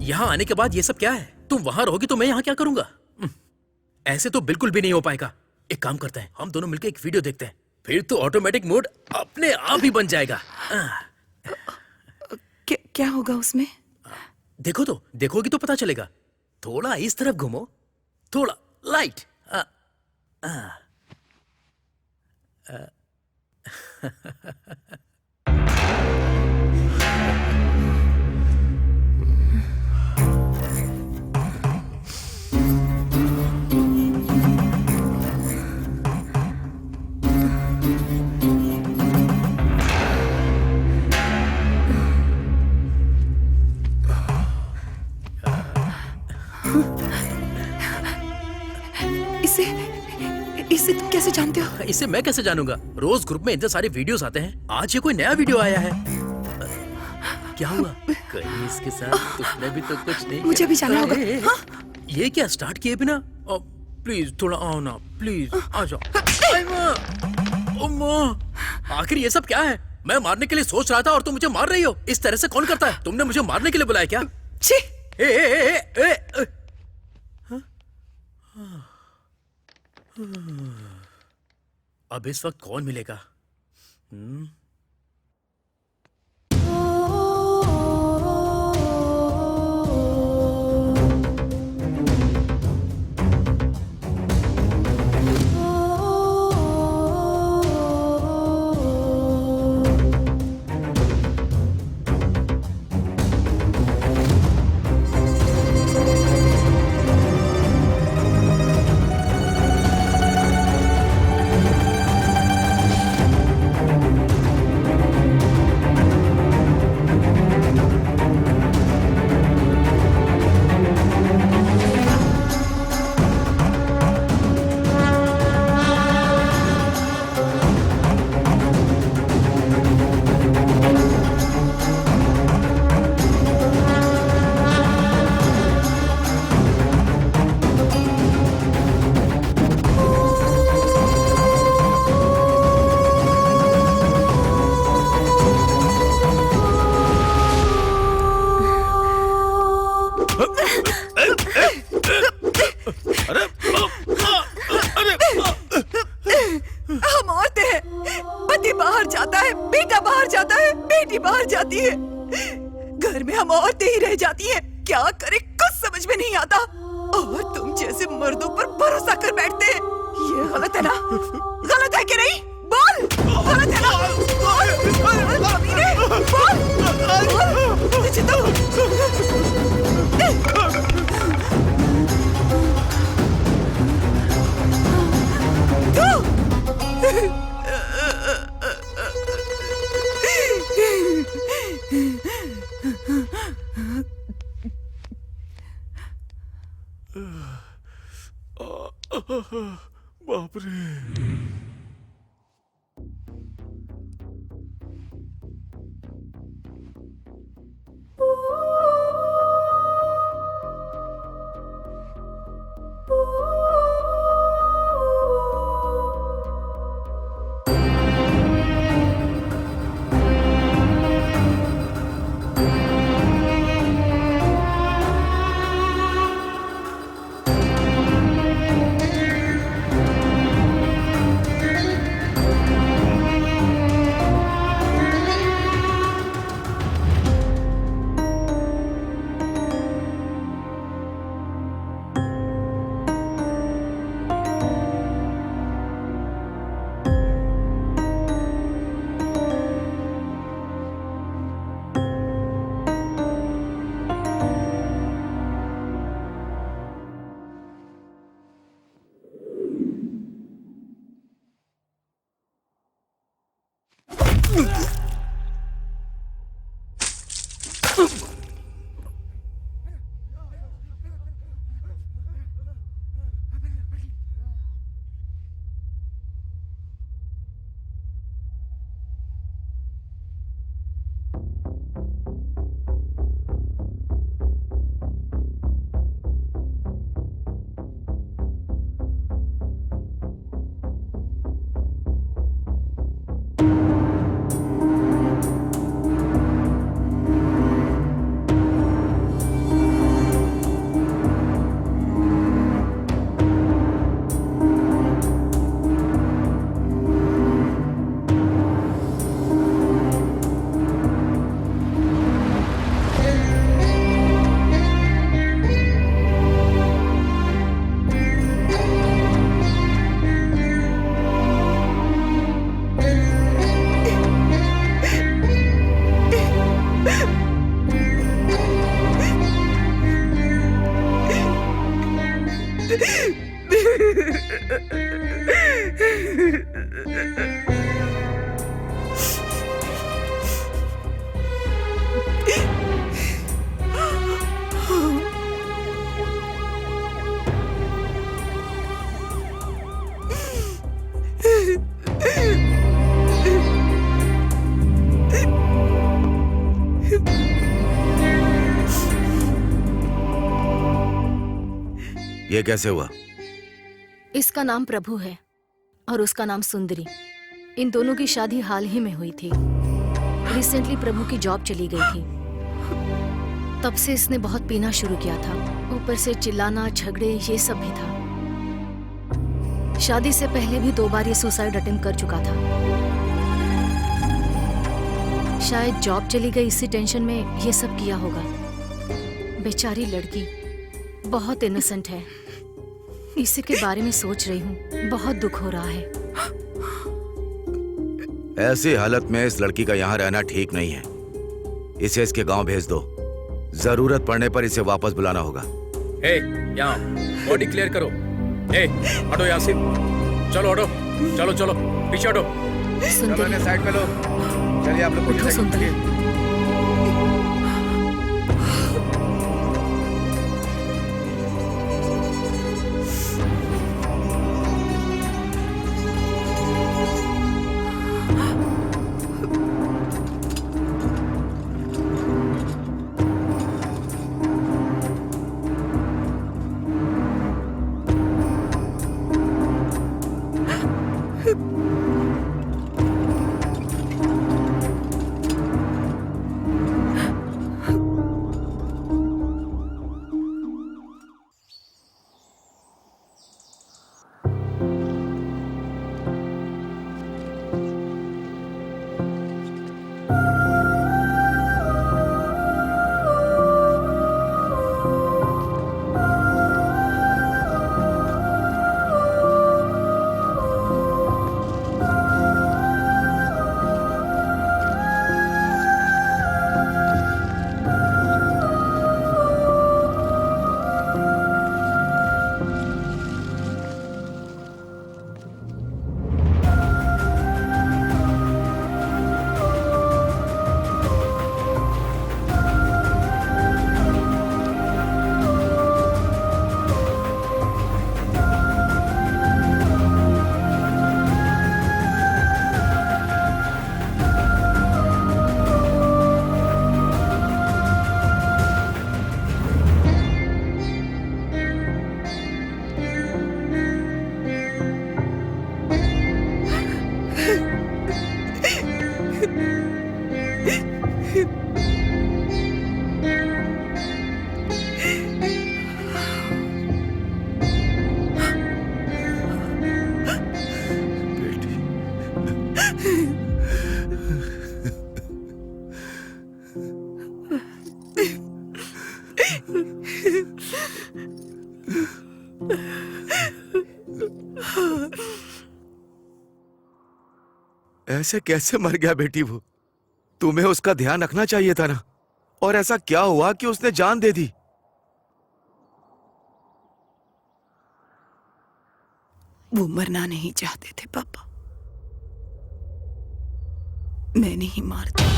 यहाँ आने के बाद ये सब क्या है? तुम वहां रहोगी तो मैं यहाँ क्या करूंगा? ऐसे तो बिल्कुल भी नहीं हो पाएगा। एक काम करते हैं, हम दोनों मिलकर एक वीडियो देखते हैं, फिर तो ऑटोमेटिक मोड अपने आप ही बन जाएगा। क्या होगा उसमें? देखो तो, देखोगी तो पता चलेगा। थोड़ा इस तरफ घूमो, थोड़ा लाइट। इसे इसे तुम कैसे जानते हो? इसे मैं कैसे जानूंगा? रोज ग्रुप में इतने सारे वीडियोस आते हैं, आज ये कोई नया वीडियो आया है। क्या हुआ? कहीं इसके साथ तुमने भी तो कुछ नहीं मुझे भी जाना होगा। हाँ? ये क्या स्टार्ट किए बिना? प्लीज थोड़ा आओ ना, प्लीज आ जाओ। आखिर ये सब क्या है? मैं मारने के लिए सोच रहा था और तुम मुझे मार रही हो। इस तरह से कौन करता है? तुमने मुझे मारने के लिए बुलाया क्या? छी! अब इस वक्त कौन मिलेगा? हम औरतें हैं। पति बाहर जाता है, बेटा बाहर जाता है, बेटी बाहर जाती है, घर में हम औरतें ही रह जाती हैं। क्या करें कुछ समझ में नहीं आता। और तुम जैसे मर्दों पर भरोसा कर बैठते हैं। ये गलत है ना? गलत है कि नहीं? बोल, गलत है ना? बोल, कमीने, बोल, तुझे तो बाप रे। ये कैसे हुआ? इसका नाम प्रभु है और उसका नाम सुंदरी। इन दोनों की शादी हाल ही में हुई थी। रिसेंटली प्रभु की जॉब चली गई थी, तब से इसने बहुत पीना शुरू किया था। ऊपर से चिल्लाना, झगड़े, ये सब भी था। शादी से पहले भी 2 बार ये सुसाइड अटेम्प्ट कर चुका था। शायद जॉब चली गई, इसी टेंशन में ये सब किया होगा। बेचारी लड़की बहुत इनोसेंट है। इसी के बारे में सोच रही हूँ, बहुत दुख हो रहा है। ऐसी हालत में इस लड़की का यहाँ रहना ठीक नहीं है। इसे इसके गांव भेज दो। जरूरत पड़ने पर इसे वापस बुलाना होगा। ए, यहाँ बॉडी क्लियर करो। ए, हटो यहाँ से। चलो हटो, चलो चलो पीछे हटो। सुंदरी, साइड में लो। चलिए आप लोग उठो पीछे सुंदरी। चलिए। ऐसे कैसे मर गया बेटी वो? तुम्हें उसका ध्यान रखना चाहिए था ना। और ऐसा क्या हुआ कि उसने जान दे दी? वो मरना नहीं चाहते थे पापा, मैंने ही मार दिया।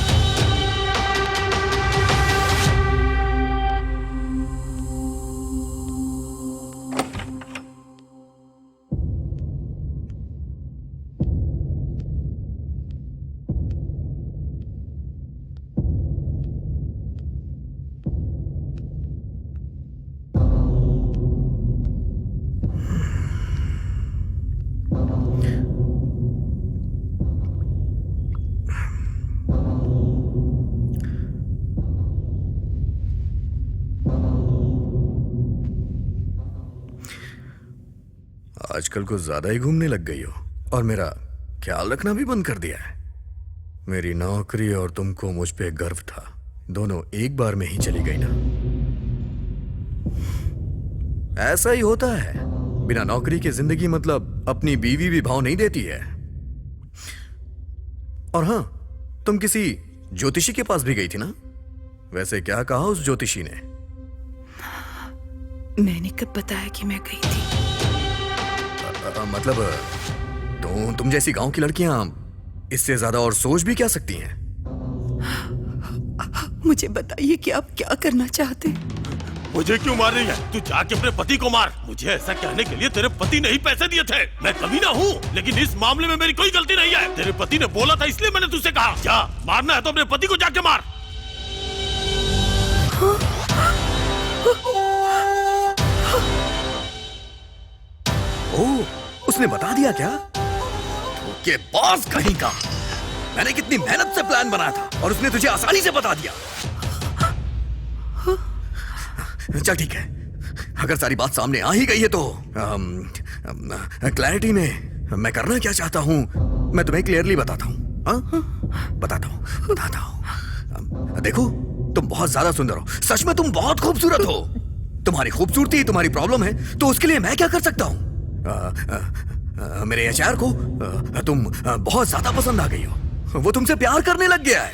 आजकल कुछ ज्यादा ही घूमने लग गई हो और मेरा ख्याल रखना भी बंद कर दिया है। मेरी नौकरी और तुमको मुझ पे गर्व था, दोनों एक बार में ही चली गई ना। ऐसा ही होता है, बिना नौकरी के जिंदगी मतलब अपनी बीवी भी भाव नहीं देती है। और हाँ, तुम किसी ज्योतिषी के पास भी गई थी ना? वैसे क्या कहा उस ज्योतिषी ने? मैंने कब बताया कि मैं गई थी? मतलब तुम जैसी गांव की लड़कियां इससे ज्यादा और सोच भी क्या सकती हैं? मुझे बताइए कि आप क्या करना चाहते हैं? मुझे क्यों मार रही है? तू जाके अपने पति को मार। मुझे ऐसा कहने के लिए तेरे पति ने ही पैसे दिए थे। मैं कमीना हूँ, लेकिन इस मामले में मेरी कोई गलती नहीं है। तेरे पति ने बोला था इसलिए मैंने तुझसे कहा। जा, मारना है तो अपने पति को जाके मार। उसने बता दिया क्या? के बॉस कहीं का। मैंने कितनी मेहनत से प्लान बनाया था और उसने तुझे आसानी से बता दिया। चल ठीक है, अगर सारी बात सामने आ ही गई है तो क्लैरिटी में मैं करना क्या चाहता हूं मैं तुम्हें क्लियरली बताता हूं। बताता हूं। देखो, तुम बहुत ज्यादा सुंदर हो, सच में तुम बहुत खूबसूरत हो। तुम्हारी खूबसूरती तुम्हारी प्रॉब्लम है, तो उसके लिए मैं क्या कर सकता हूं? मेरे एचआर को तुम बहुत ज्यादा पसंद आ गई हो, वो तुमसे प्यार करने लग गया है।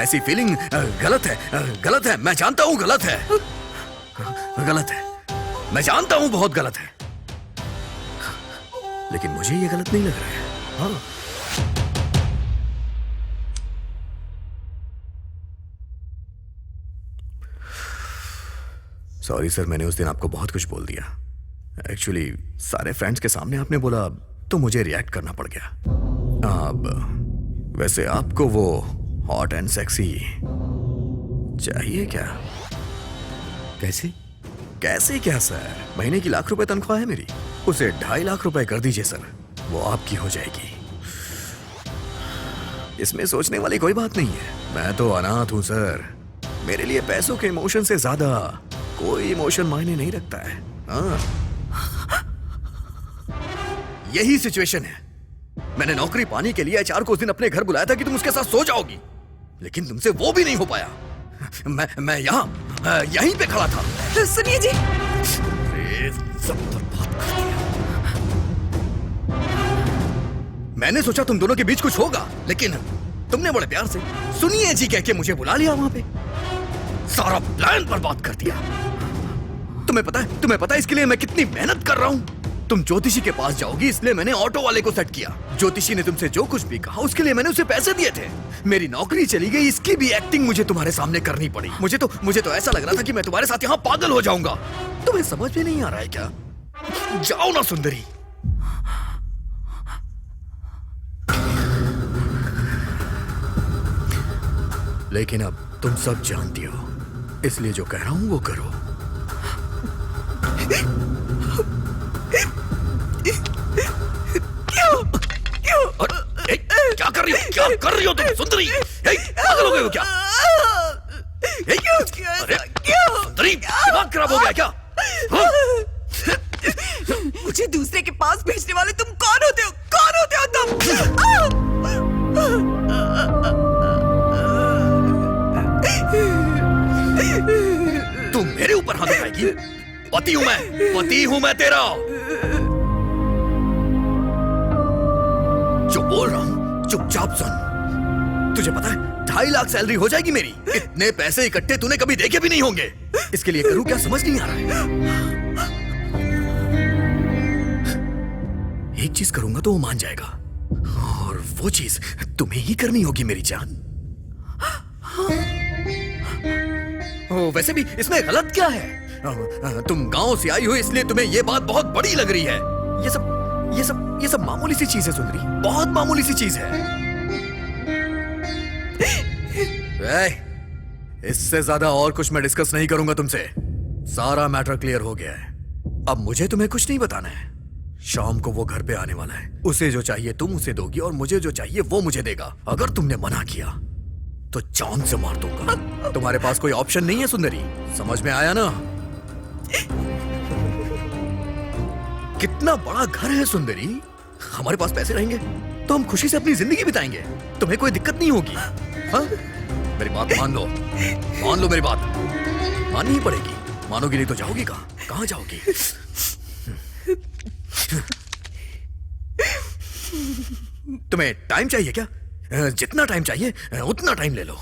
ऐसी फीलिंग गलत है, मैं जानता हूं गलत है, मैं जानता हूं बहुत गलत है, लेकिन मुझे ये गलत नहीं लग रहा है। हाँ। सॉरी सर, मैंने उस दिन आपको बहुत कुछ बोल दिया। एक्चुअली सारे फ्रेंड्स के सामने आपने बोला तो मुझे रिएक्ट करना पड़ गया। अब वैसे आपको वो हॉट एंड सेक्सी चाहिए क्या? कैसे क्या सर? महीने की ₹1,00,000 तनख्वाह है मेरी, उसे 2.5 लाख रुपए कर दीजिए सर, वो आपकी हो जाएगी। इसमें सोचने वाली कोई बात नहीं है, मैं तो अनाथ हूं सर। मेरे लिए पैसों के इमोशन से ज्यादा कोई इमोशन मायने नहीं रखता है। हाँ। यही सिचुएशन है। मैंने नौकरी पाने के लिए एचआर को उस दिन अपने घर बुलाया था कि तुम उसके साथ सो जाओगी, लेकिन तुमसे वो भी नहीं हो पाया। मैं यहीं पे खड़ा था। सुनिए जी, सब बर्बाद कर दिया। मैंने सोचा तुम दोनों के बीच कुछ होगा, लेकिन तुमने बड़े प्यार से सुनिए जी कह के मुझे बुला लिया वहां पे, सारा प्लान बर्बाद कर दिया। तुम्हें पता है इसके लिए मैं कितनी मेहनत कर रहा हूं? तुम ज्योतिषी के पास जाओगी इसलिए मैंने ऑटो वाले को सेट किया। ज्योतिषी ने तुमसे जो कुछ भी कहा उसके लिए मैंने उसे पैसे दिए थे। मेरी नौकरी चली गई, इसकी भी एक्टिंग मुझे तुम्हारे सामने करनी पड़ी। मुझे तो ऐसा लग रहा था कि मैं तुम्हारे साथ यहाँ पागल हो जाऊंगा। तुम्हें समझ में नहीं आ रहा है क्या? जाओ ना सुंदरी। लेकिन अब तुम सब जानती हो, इसलिए जो कह रहा हूं वो करो। क्या कर रही हो तुम सुंदरी? पागल हो गए हो क्या? सुंदरी, दिमाग खराब हो गया क्या? मुझे दूसरे के पास भेजने वाले तुम कौन होते हो? कौन होते हो तुम? तुम मेरे ऊपर हाथ उठाएगी? पति हूं मैं तेरा। जो बोल रहा हूं चुपचाप सुन। तुझे पता है 2.5 लाख सैलरी हो जाएगी मेरी। इतने पैसे इकट्ठे तूने कभी देखे भी नहीं होंगे। इसके लिए करूं क्या समझ नहीं आ रहा है। एक चीज करूंगा तो वो मान जाएगा, और वो चीज तुम्हें ही करनी होगी मेरी जान। वैसे भी इसमें गलत क्या है? तुम गांव से आई हो इसलिए तुम्हें ये बात बहुत बड़ी लग रही है। ये सब मामूली सी चीज है सुंदरी, बहुत मामूली सी चीज है। इससे ज्यादा और कुछ मैं डिस्कस नहीं करूंगा तुमसे। सारा मैटर क्लियर हो गया है। अब मुझे तुम्हें कुछ नहीं बताना है। शाम को वो घर पे आने वाला है। उसे जो चाहिए तुम उसे दोगी और मुझे जो चाहिए वो मुझे देगा। अगर तुमने मना किया तो जान से मार दूंगा। तुम्हारे पास कोई ऑप्शन नहीं है सुंदरी, समझ में आया ना? कितना बड़ा घर है सुंदरी। हमारे पास पैसे रहेंगे तो हम खुशी से अपनी जिंदगी बिताएंगे। तुम्हें कोई दिक्कत नहीं होगी। हाँ? मेरी बात मान लो मेरी बात माननी ही पड़ेगी। मानोगी नहीं तो जाओगी कहाँ जाओगी? तुम्हें टाइम चाहिए क्या? जितना टाइम चाहिए उतना टाइम ले लो,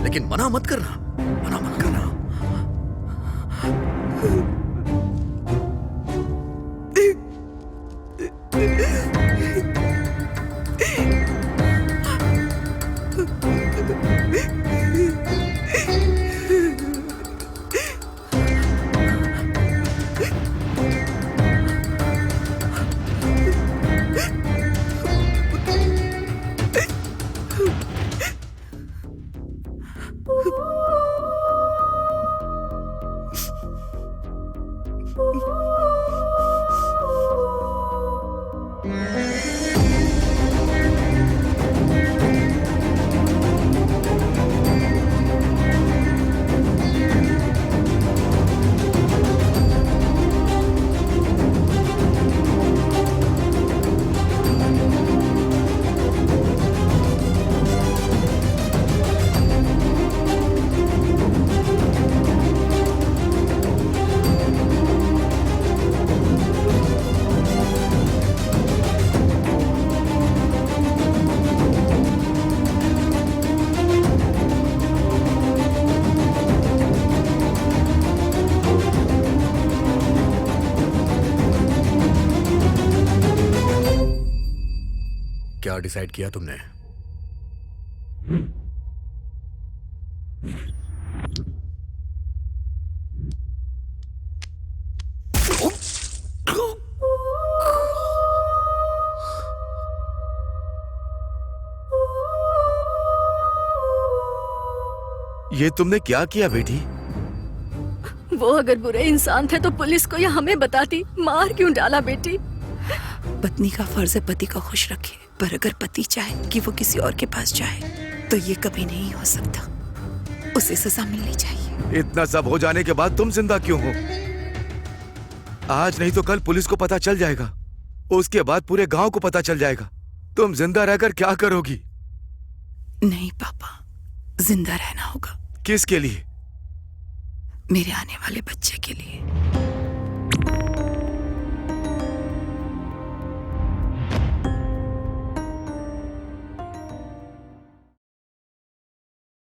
लेकिन मना मत करना। क्या डिसाइड किया तुमने? ये तुमने क्या किया बेटी? वो अगर बुरे इंसान थे तो पुलिस को या हमें बताती। मार क्यों डाला बेटी? पत्नी का फर्ज है पति को खुश रखे, पर अगर पति चाहे कि वो किसी और के पास जाए तो ये कभी नहीं हो सकता। उसे सजा मिलनी चाहिए। इतना सब हो जाने के बाद तुम जिंदा क्यों हो? आज नहीं तो कल पुलिस को पता चल जाएगा, उसके बाद पूरे गांव को पता चल जाएगा। तुम जिंदा रहकर क्या करोगी? नहीं पापा, जिंदा रहना होगा। किसके लिए? मेरे आने वाले बच्चे के लिए।